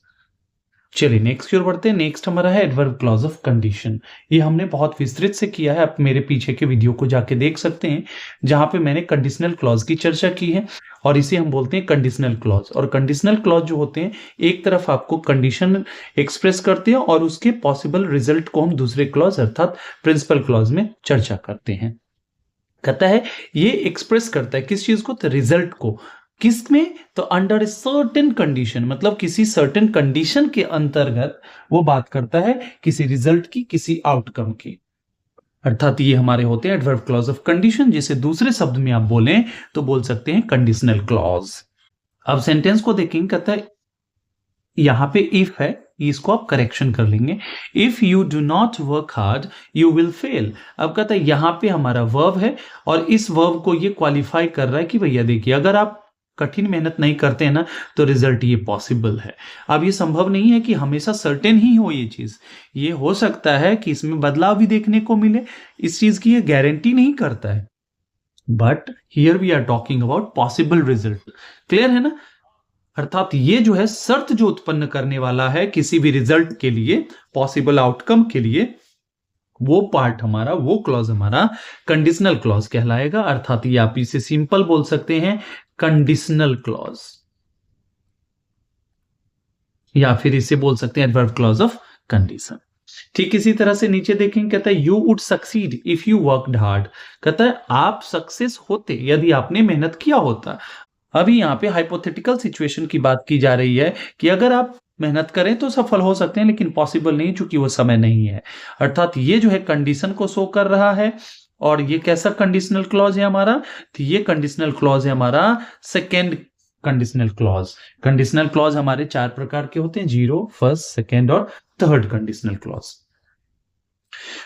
चलिए नेक्स्ट की ओर बढ़ते हैं। नेक्स्ट हमारा है एडवर्ब क्लॉज ऑफ कंडीशन। ये हमने बहुत विस्तृत से किया है, आप मेरे पीछे के वीडियो को जाके देख सकते हैं, जहां पे मैंने कंडीशनल क्लॉज की चर्चा की है, और इसे हम बोलते हैं कंडीशनल क्लॉज। और कंडीशनल क्लॉज जो होते हैं, एक तरफ आपको कंडीशन एक्सप्रेस करते हैं, और उसके पॉसिबल रिजल्ट को हम दूसरे क्लॉज अर्थात प्रिंसिपल क्लॉज में चर्चा करते हैं। कहता है ये एक्सप्रेस करता है किस चीज को, तो रिजल्ट को। किस में, तो अंडर ए सर्टेन कंडीशन, मतलब किसी सर्टेन कंडीशन के अंतर्गत वो बात करता है किसी रिजल्ट की, किसी आउटकम की, अर्थात ये हमारे होते हैं एडवर्ब क्लॉज ऑफ कंडीशन, जिसे दूसरे शब्द में आप बोलें तो बोल सकते हैं कंडीशनल क्लॉज। अब सेंटेंस को देखेंगे, कहता है यहां पे इफ है, इसको आप करेक्शन कर लेंगे, if you do not work hard you will fail. अब कहता है यहां पे हमारा वर्ब है, और इस वर्ब को ये क्वालिफाई कर रहा है कि भैया देखिए अगर आप कठिन मेहनत नहीं करते हैं ना, तो रिजल्ट ये पॉसिबल है। अब ये संभव नहीं है कि हमेशा सर्टेन ही हो ये चीज, ये हो सकता है कि इसमें बदलाव भी देखने को मिले, इस चीज की ये गारंटी नहीं करता है, but here we are talking about possible result. Clear है ना। अर्थात ये जो है शर्त जो उत्पन्न करने वाला है किसी भी रिजल्ट के लिए, पॉसिबल आउटकम के लिए, वो पार्ट हमारा, वो क्लॉज हमारा कंडीशनल क्लॉज कहलाएगा। अर्थात ये आप इसे सिंपल बोल सकते हैं कंडीशनल क्लॉज, या फिर इसे बोल सकते हैं एडवर्ब क्लॉज ऑफ कंडीशन। ठीक इसी तरह से नीचे देखेंगे, कहता है you would succeed if you worked hard. कहता है आप सक्सेस होते यदि आपने मेहनत किया होता। अभी यहाँ पे हाइपोथेटिकल सिचुएशन की बात की जा रही है कि अगर आप मेहनत करें तो सफल हो सकते हैं, लेकिन पॉसिबल नहीं चूंकि वो समय नहीं है। अर्थात ये जो है कंडीशन को शो कर रहा है। और ये कैसा कंडीशनल क्लॉज है हमारा, तो ये कंडीशनल क्लॉज है हमारा second conditional clause. Conditional clause हमारे 4 प्रकार के होते हैं, 0, फर्स्ट, सेकेंड और थर्ड कंडीशनल क्लॉज।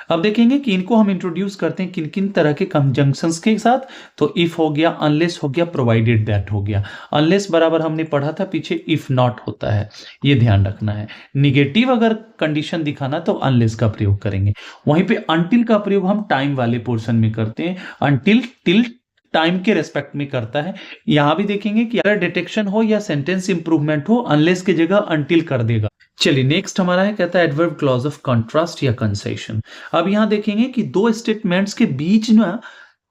अब देखेंगे कि इनको हम इंट्रोड्यूस करते हैं किन किन तरह के कंजंक्शंस के साथ। तो इफ हो गया, अनलेस हो गया, प्रोवाइडेड दैट हो गया। अनलेस बराबर हमने पढ़ा था पीछे इफ नॉट होता है, ये ध्यान रखना है। निगेटिव अगर कंडीशन दिखाना तो अनलेस का प्रयोग करेंगे। वहीं पे अनटिल का प्रयोग हम टाइम वाले पोर्शन में करते हैं। अनटिल टिल टाइम के रेस्पेक्ट में करता है। यहां भी देखेंगे कि अगर डिटेक्शन हो या सेंटेंस इंप्रूवमेंट हो, अनलेस की जगह अनटिल कर देगा। चलिए नेक्स्ट हमारा है, कहता है एडवर्ब क्लॉज ऑफ कॉन्ट्रास्ट या कंसेशन। अब यहां देखेंगे कि दो स्टेटमेंट्स के बीच ना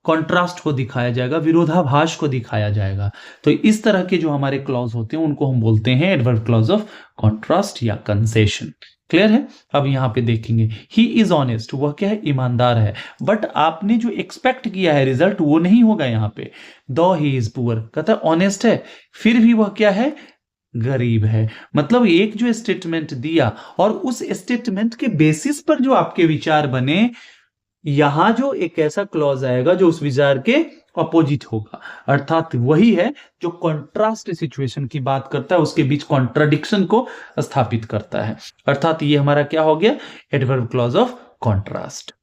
कॉन्ट्रास्ट को दिखाया जाएगा, विरोधाभास को दिखाया जाएगा। तो इस तरह के जो हमारे क्लॉज होते हैं उनको हम बोलते हैं एडवर्ब क्लॉज ऑफ कॉन्ट्रास्ट या कंसेशन। क्लियर है। अब यहां पे देखेंगे ही इज ऑनेस्ट, वह क्या है, ईमानदार है। बट आपने जो एक्सपेक्ट किया है रिजल्ट वो नहीं होगा यहां पे। दो ही इज पुअर, कहता है ऑनेस्ट है फिर भी वह क्या है, गरीब है। मतलब एक जो स्टेटमेंट दिया और उस स्टेटमेंट के बेसिस पर जो आपके विचार बने, यहां जो एक ऐसा क्लॉज आएगा जो उस विचार के अपोजिट होगा। अर्थात वही है जो कॉन्ट्रास्ट सिचुएशन की बात करता है, उसके बीच कॉन्ट्राडिक्शन को स्थापित करता है। अर्थात ये हमारा क्या हो गया, एडवर्ब क्लॉज ऑफ कॉन्ट्रास्ट।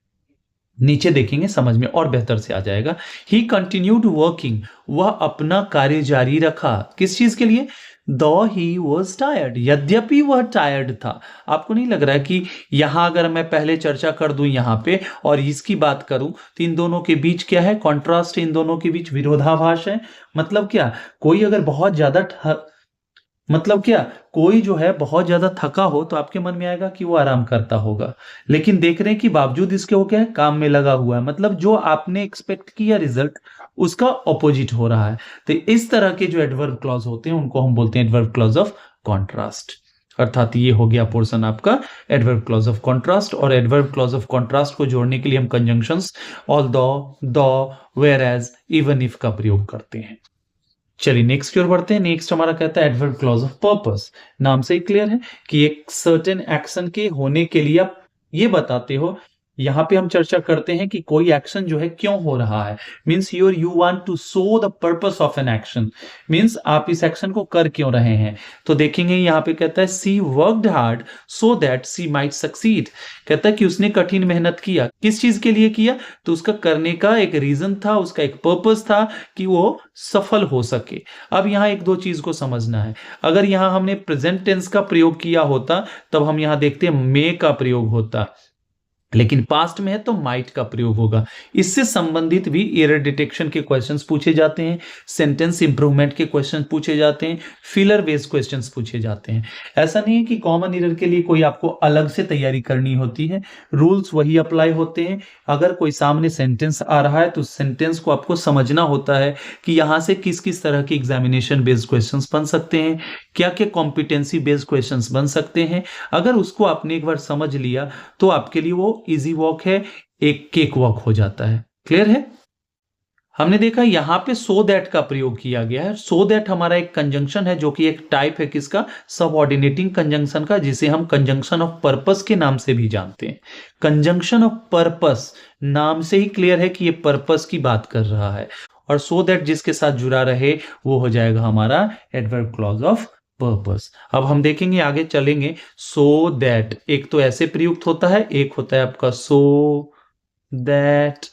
नीचे देखेंगे समझ में और बेहतर से आ जाएगा। ही कंटिन्यूड वर्किंग, वह अपना कार्य जारी रखा। किस चीज के लिए, दो ही वॉज टायर्ड, यद्यपि वह टायर्ड था। आपको नहीं लग रहा है कि यहां अगर मैं पहले चर्चा कर दूं यहां पे और इसकी बात करूं तो इन दोनों के बीच क्या है, कॉन्ट्रास्ट, इन दोनों के बीच विरोधाभास है। मतलब क्या, कोई अगर बहुत ज्यादा मतलब क्या, कोई जो है बहुत ज्यादा थका हो तो आपके मन में आएगा कि वो आराम करता होगा, लेकिन देख रहे हैं कि बावजूद इसके वो क्या है, काम में लगा हुआ है। मतलब जो आपने एक्सपेक्ट किया रिजल्ट उसका ऑपोजिट हो रहा है। तो इस तरह के जो एडवर्ब क्लॉज होते हैं उनको हम बोलते हैं एडवर्ब क्लॉज ऑफ कॉन्ट्रास्ट। अर्थात ये हो गया पोर्शन आपका एडवर्ब क्लॉज ऑफ कॉन्ट्रास्ट। और एडवर्ब क्लॉज ऑफ कॉन्ट्रास्ट को जोड़ने के लिए हम conjunctions although, whereas, even if का प्रयोग करते हैं। चलिए नेक्स्ट की ओर बढ़ते हैं। नेक्स्ट हमारा कहता है एडवर्ब क्लॉज ऑफ पर्पस। नाम से ही क्लियर है कि एक सर्टेन एक्शन के होने के लिए आप ये बताते हो। यहां पे हम चर्चा करते हैं कि कोई एक्शन जो है क्यों हो रहा है। Means you want to show the purpose of an action, means आप इस एक्शन को कर क्यों रहे हैं। तो देखेंगे यहां पे कहता है she worked hard so that she might succeed. कहता है कि उसने कठिन मेहनत किया, किस चीज के लिए किया, तो उसका करने का एक रीजन था, उसका एक पर्पस था कि वो सफल हो सके। अब यहां एक दो चीज को समझना है। अगर यहां हमने प्रेजेंट टेंस का प्रयोग किया होता तब हम यहां देखते हैं मे का प्रयोग होता, लेकिन पास्ट में है तो माइट का प्रयोग होगा। इससे संबंधित भी एरर डिटेक्शन के क्वेश्चंस पूछे जाते हैं, सेंटेंस इंप्रूवमेंट के क्वेश्चन पूछे जाते हैं, फिलर बेस्ड क्वेश्चंस पूछे जाते हैं। ऐसा नहीं है कि कॉमन एरर के लिए कोई आपको अलग से तैयारी करनी होती है, रूल्स वही अप्लाई होते हैं। अगर कोई सामने सेंटेंस आ रहा है तो सेंटेंस को आपको समझना होता है कि यहां से किस किस तरह के एग्जामिनेशन बेस्ड क्वेश्चंस बन सकते हैं, क्या क्या कॉम्पिटेंसी बेस्ड क्वेश्चंस बन सकते हैं। अगर उसको आपने एक बार समझ लिया तो आपके लिए वो इजी वॉक है, एक केक वॉक हो जाता है। क्लियर है। हमने देखा यहां पे सो दैट का प्रयोग किया गया है। सो दैट हमारा एक कंजंक्शन है जो कि एक टाइप है किसका, सबऑर्डिनेटिंग कंजंक्शन का, जिसे हम कंजंक्शन ऑफ पर्पस के नाम से भी जानते हैं। कंजंक्शन ऑफ पर्पस नाम से ही क्लियर है कि ये पर्पस की बात कर रहा है, और सो दैट जिसके साथ जुड़ा रहे वो हो जाएगा हमारा एडवर्ब क्लॉज ऑफ पर्पस। अब हम देखेंगे आगे चलेंगे। सो दैट एक तो ऐसे प्रयुक्त होता है, एक होता है आपका सो दैट।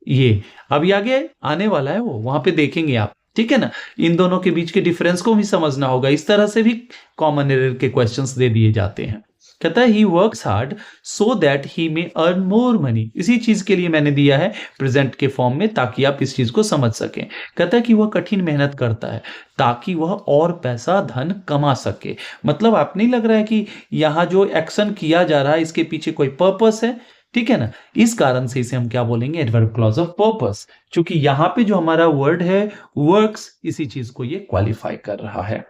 ये अभी आगे आने वाला है, वो वहां पे देखेंगे आप, ठीक है ना। इन दोनों के बीच के डिफरेंस को भी समझना होगा। इस तरह से भी कॉमन एरर के क्वेश्चंस दे दिए जाते हैं। कहता है he works hard so that he may earn more money. इसी चीज के लिए मैंने दिया है प्रेजेंट के फॉर्म में ताकि आप इस चीज को समझ सकें। कहता है कि वह कठिन मेहनत करता है ताकि वह और पैसा धन कमा सके। मतलब आप नहीं लग रहा है कि यहां जो एक्शन किया जा रहा है इसके पीछे कोई पर्पस है, ठीक है ना। इस कारण से इसे हम क्या बोलेंगे, एडवर्ब क्लॉज ऑफ पर्पस। क्योंकि यहां पे जो हमारा वर्ड है वर्क्स, इसी चीज को ये क्वालिफाई कर रहा है।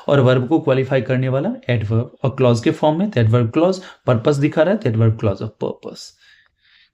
और वर्ब को क्वालिफाई करने वाला एडवर्ब, और क्लॉज के फॉर्म में एडवर्ब क्लॉज, पर्पस दिखा रहा है एडवर्ब क्लॉज ऑफ पर्पस।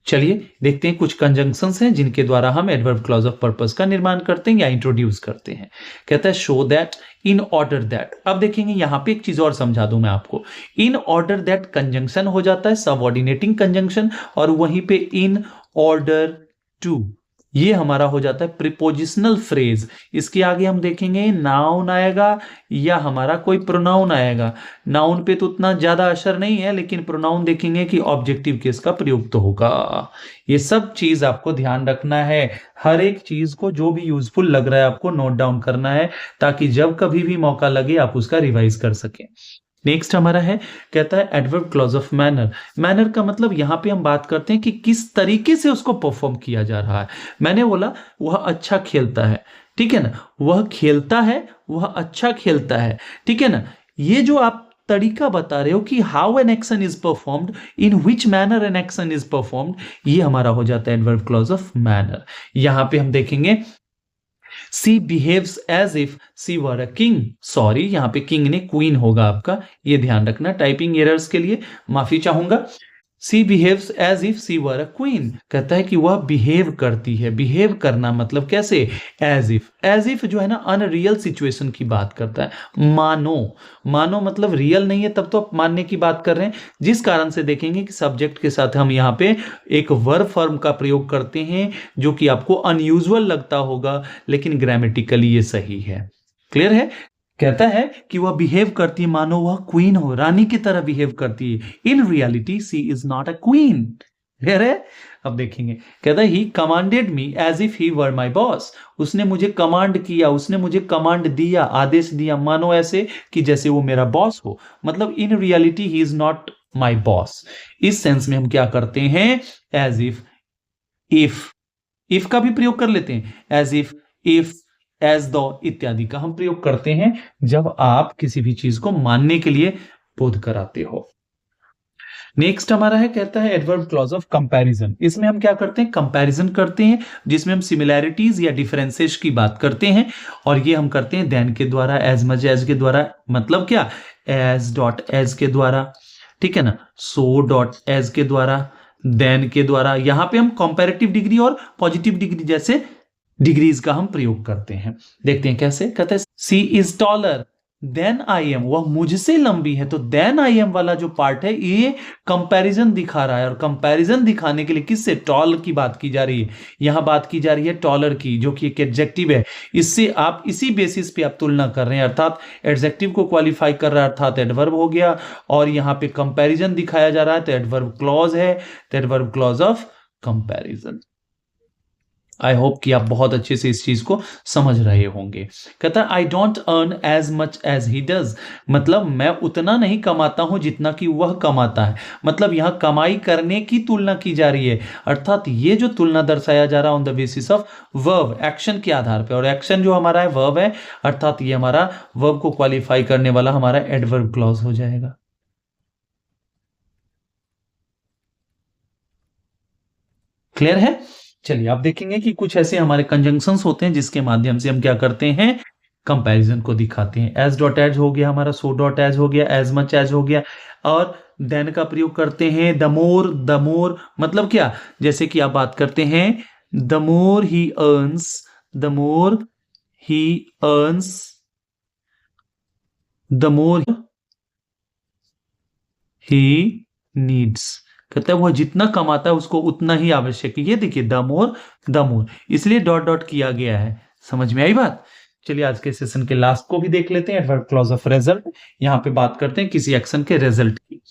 चलिए देखते हैं कुछ कंजंक्शंस हैं जिनके द्वारा हम एडवर्ब क्लॉज ऑफ पर्पस का निर्माण करते हैं या इंट्रोड्यूस करते हैं। कहता है show that, in order that. अब देखेंगे यहां पे एक चीज और समझा दूं मैं आपको। इन ऑर्डर दैट कंजंक्शन हो जाता है सबऑर्डिनेटिंग कंजंक्शन, और वहीं पे इन ऑर्डर टू ये हमारा हो जाता है प्रीपोजिशनल फ्रेज। इसके आगे हम देखेंगे नाउन आएगा या हमारा कोई प्रोनाउन आएगा। नाउन पे तो उतना ज्यादा असर नहीं है, लेकिन प्रोनाउन देखेंगे कि ऑब्जेक्टिव केस का प्रयोग तो होगा। ये सब चीज आपको ध्यान रखना है। हर एक चीज को जो भी यूजफुल लग रहा है आपको नोट डाउन करना है, ताकि जब कभी भी मौका लगे आप उसका रिवाइज कर सकें। नेक्स्ट हमारा है, कहता है adverb clause of manner. Manner का मतलब यहां पे हम बात करते हैं कि किस तरीके से उसको परफॉर्म किया जा रहा है। मैंने बोला वह अच्छा खेलता है, ठीक है ना, वह खेलता है, वह अच्छा खेलता है, ठीक है ना। ये जो आप तरीका बता रहे हो कि how an action is performed, in which manner an action is performed, ये हमारा हो जाता है एडवर्ब क्लॉज ऑफ मैनर। यहां पे हम देखेंगे She behaves as if she were a king। Sorry, यहां पे किंग ने क्वीन होगा आपका, ये ध्यान रखना। टाइपिंग एरर्स के लिए माफी चाहूंगा। She behaves as if she were a queen। कहता है कि वह बिहेव करती है। बिहेव करना मतलब कैसे, as if। as if जो है ना अनरियल सिचुएशन की बात करता है। मानो, मानो मतलब रियल नहीं है, तब तो आप मानने की बात कर रहे हैं। जिस कारण से देखेंगे कि सब्जेक्ट के साथ हम यहाँ पे एक वर्ब फॉर्म का प्रयोग करते हैं, जो कि आपको अनयूजुअल लगता होगा, लेकिन ग्रामेटिकली ये सही है। क्लियर है। कहता है कि वह बिहेव करती है मानो वह क्वीन हो, रानी की तरह बिहेव करती है। In reality she is not a queen. Clear है। अब देखेंगे, कहता है he commanded me as if he were my boss. उसने मुझे कमांड किया, उसने मुझे कमांड दिया, आदेश दिया, मानो ऐसे कि जैसे वो मेरा बॉस हो। मतलब in reality he is not my boss. इस सेंस में हम क्या करते हैं, एज इफ का भी प्रयोग कर लेते हैं। एज इफ एज दो इत्यादि का हम प्रयोग करते हैं जब आप किसी भी चीज को मानने के लिए बोध कराते हो। नेक्स्ट हमारा है, कहता है एडवर्ब क्लॉज ऑफ कंपैरिजन। इसमें हम क्या करते हैं, कंपैरिजन करते हैं, जिसमें हम सिमिलैरिटीज या डिफरेंसेस की बात करते हैं। और ये हम करते हैं देन के द्वारा, एज मच एज के द्वारा। मतलब क्या, एज डॉट एज के द्वारा, ठीक है ना, सो डॉट एज के द्वारा, देन के द्वारा। यहां पे हम कंपैरेटिव डिग्री और पॉजिटिव डिग्री जैसे डिग्रीज का हम प्रयोग करते हैं। देखते हैं कैसे। कहते हैं she is taller than I am. वह मुझसे लंबी है। तो देन आई एम वाला जो पार्ट है ये कंपैरिजन दिखा रहा है, और कंपैरिजन दिखाने के लिए किससे, टॉल की बात की जा रही है। यहां बात की जा रही है टॉलर की, जो कि एक एडजेक्टिव है। इससे आप इसी बेसिस पे आप तुलना कर रहे हैं, अर्थात एडजेक्टिव को क्वालिफाई कर रहा है, अर्थात एडवर्ब हो गया। और यहां पे कंपैरिजन दिखाया जा रहा है तो एडवर्ब क्लॉज है, तो adverb clause of comparison. I hope कि आप बहुत अच्छे से इस चीज को समझ रहे होंगे। कहता है I don't earn as much as he does. मतलब मैं उतना नहीं कमाता हूं जितना कि वह कमाता है। मतलब यहां कमाई करने की तुलना की जा रही है, अर्थात ये जो तुलना दर्शाया जा रहा है on the basis of verb, action के आधार पर। और एक्शन जो हमारा है वर्ब है, अर्थात ये हमारा वर्ब को क्वालिफाई करने वाला हमारा एडवर्ब क्लॉज हो जाएगा। क्लियर है। चलिए आप देखेंगे कि कुछ ऐसे हमारे कंजंक्शंस होते हैं जिसके माध्यम से हम क्या करते हैं, कंपैरिजन को दिखाते हैं। एज डॉट एज हो गया हमारा, सो डॉट एज हो गया, एज मच एज हो गया, और देन का प्रयोग करते हैं। द मोर मतलब क्या, जैसे कि आप बात करते हैं the more he earns, the more he earns, the more he needs. कहता है वह जितना कमाता है उसको उतना ही आवश्यक है। ये देखिए द मोर, इसलिए डॉट डॉट किया गया है। समझ में आई बात। चलिए आज के सेशन के लास्ट को भी देख लेते हैं, एडवर्ब क्लॉज ऑफ रिजल्ट। यहां पे बात करते हैं किसी एक्शन के रिजल्ट की,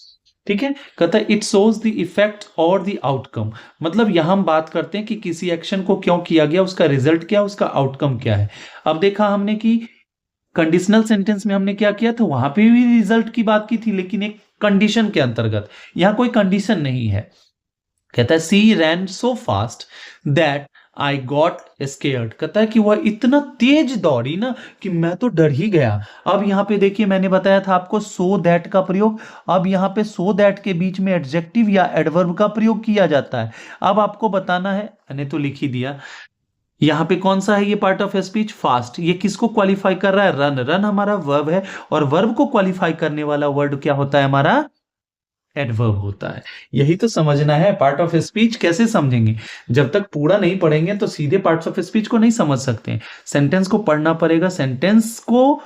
ठीक है। कहता है इट शोज द इफेक्ट और द आउटकम। मतलब यहां हम बात करते हैं कि किसी एक्शन को क्यों किया गया, उसका रिजल्ट क्या, उसका आउटकम क्या है। अब देखा हमने कि कंडीशनल सेंटेंस में हमने क्या किया था, वहां पे भी रिजल्ट की बात की थी, लेकिन एक कंडीशन के अंतर्गत। यहां कोई कंडीशन नहीं है। कहता है she ran so fast that I got scared. कहता है कि वह इतना तेज दौड़ी ना कि मैं तो डर ही गया। अब यहां पे देखिए, मैंने बताया था आपको सो दैट का प्रयोग। अब यहां पे सो दैट के बीच में एडजेक्टिव या एडवर्ब का प्रयोग किया जाता है। अब आपको बताना है, मैंने तो लिख ही दिया। यहां पे कौन सा है ये पार्ट ऑफ स्पीच, फास्ट। ये किसको क्वालिफाई कर रहा है, रन। रन हमारा वर्ब है, और वर्ब को क्वालिफाई करने वाला वर्ड क्या होता है हमारा, एडवर्ब होता है। यही तो समझना है। पार्ट ऑफ स्पीच कैसे समझेंगे, जब तक पूरा नहीं पढ़ेंगे तो सीधे पार्ट्स ऑफ स्पीच को नहीं समझ सकते हैं। सेंटेंस को पढ़ना पड़ेगा, सेंटेंस को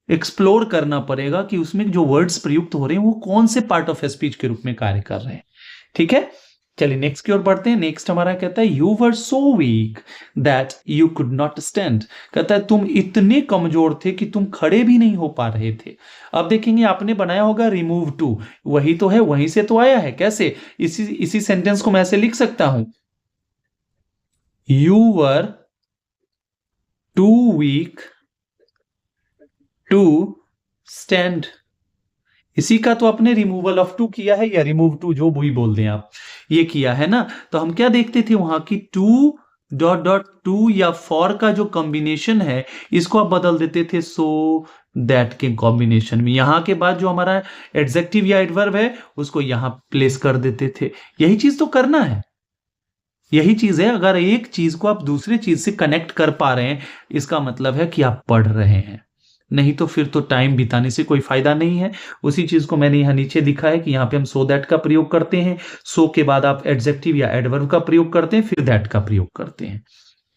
एक्सप्लोर करना पड़ेगा कि उसमें जो वर्ड्स प्रयुक्त हो रहे हैं वो कौन से पार्ट ऑफ स्पीच के रूप में कार्य कर रहे हैं। ठीक है, चलिए नेक्स्ट की ओर बढ़ते हैं। नेक्स्ट हमारा कहता है you were so weak that you could not stand. कहता है तुम इतने कमजोर थे कि तुम खड़े भी नहीं हो पा रहे थे। अब देखेंगे, आपने बनाया होगा रिमूव टू, वही तो है, वहीं से तो आया है। कैसे, इसी सेंटेंस को मैं ऐसे लिख सकता हूं, you were too weak to stand. इसी का तो आपने रिमूवल ऑफ टू किया है, या रिमूव टू, जो भी बोल दें आप, ये किया है ना। तो हम क्या देखते थे वहां की, टू डॉट डॉट टू या फॉर का जो कॉम्बिनेशन है, इसको आप बदल देते थे सो दैट के कॉम्बिनेशन में। यहां के बाद जो हमारा एडजेक्टिव या एडवर्ब है उसको यहां प्लेस कर देते थे। यही चीज तो करना है, यही चीज है। अगर एक चीज को आप दूसरी चीज से कनेक्ट कर पा रहे हैं, इसका मतलब है कि आप पढ़ रहे हैं। नहीं तो फिर तो टाइम बिताने से कोई फायदा नहीं है। उसी चीज को मैंने यहां नीचे लिखा है कि यहां पे हम सो दैट का प्रयोग करते हैं, सो के बाद आप एडजेक्टिव या एडवर्ब का प्रयोग करते हैं, फिर दैट का प्रयोग करते हैं।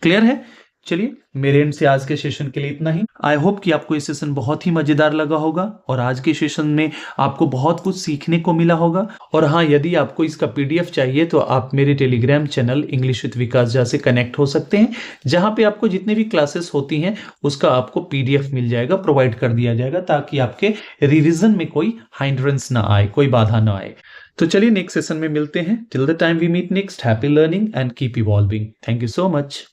क्लियर है। चलिए, मेरे एंड से आज के सेशन के लिए इतना ही। आई होप कि आपको ये सेशन बहुत ही मजेदार लगा होगा, और आज के सेशन में आपको बहुत कुछ सीखने को मिला होगा। और हाँ, यदि आपको इसका पीडीएफ चाहिए तो आप मेरे टेलीग्राम चैनल इंग्लिश विद विकास झा से कनेक्ट हो सकते हैं, जहां पे आपको जितने भी क्लासेस होती हैं उसका आपको पीडीएफ मिल जाएगा, प्रोवाइड कर दिया जाएगा, ताकि आपके रिविजन में कोई हाइंड्रेंस ना आए, कोई बाधा ना आए। तो चलिए नेक्स्ट सेशन में मिलते हैं। Till the time we meet next, happy learning and keep evolving. Thank you so much.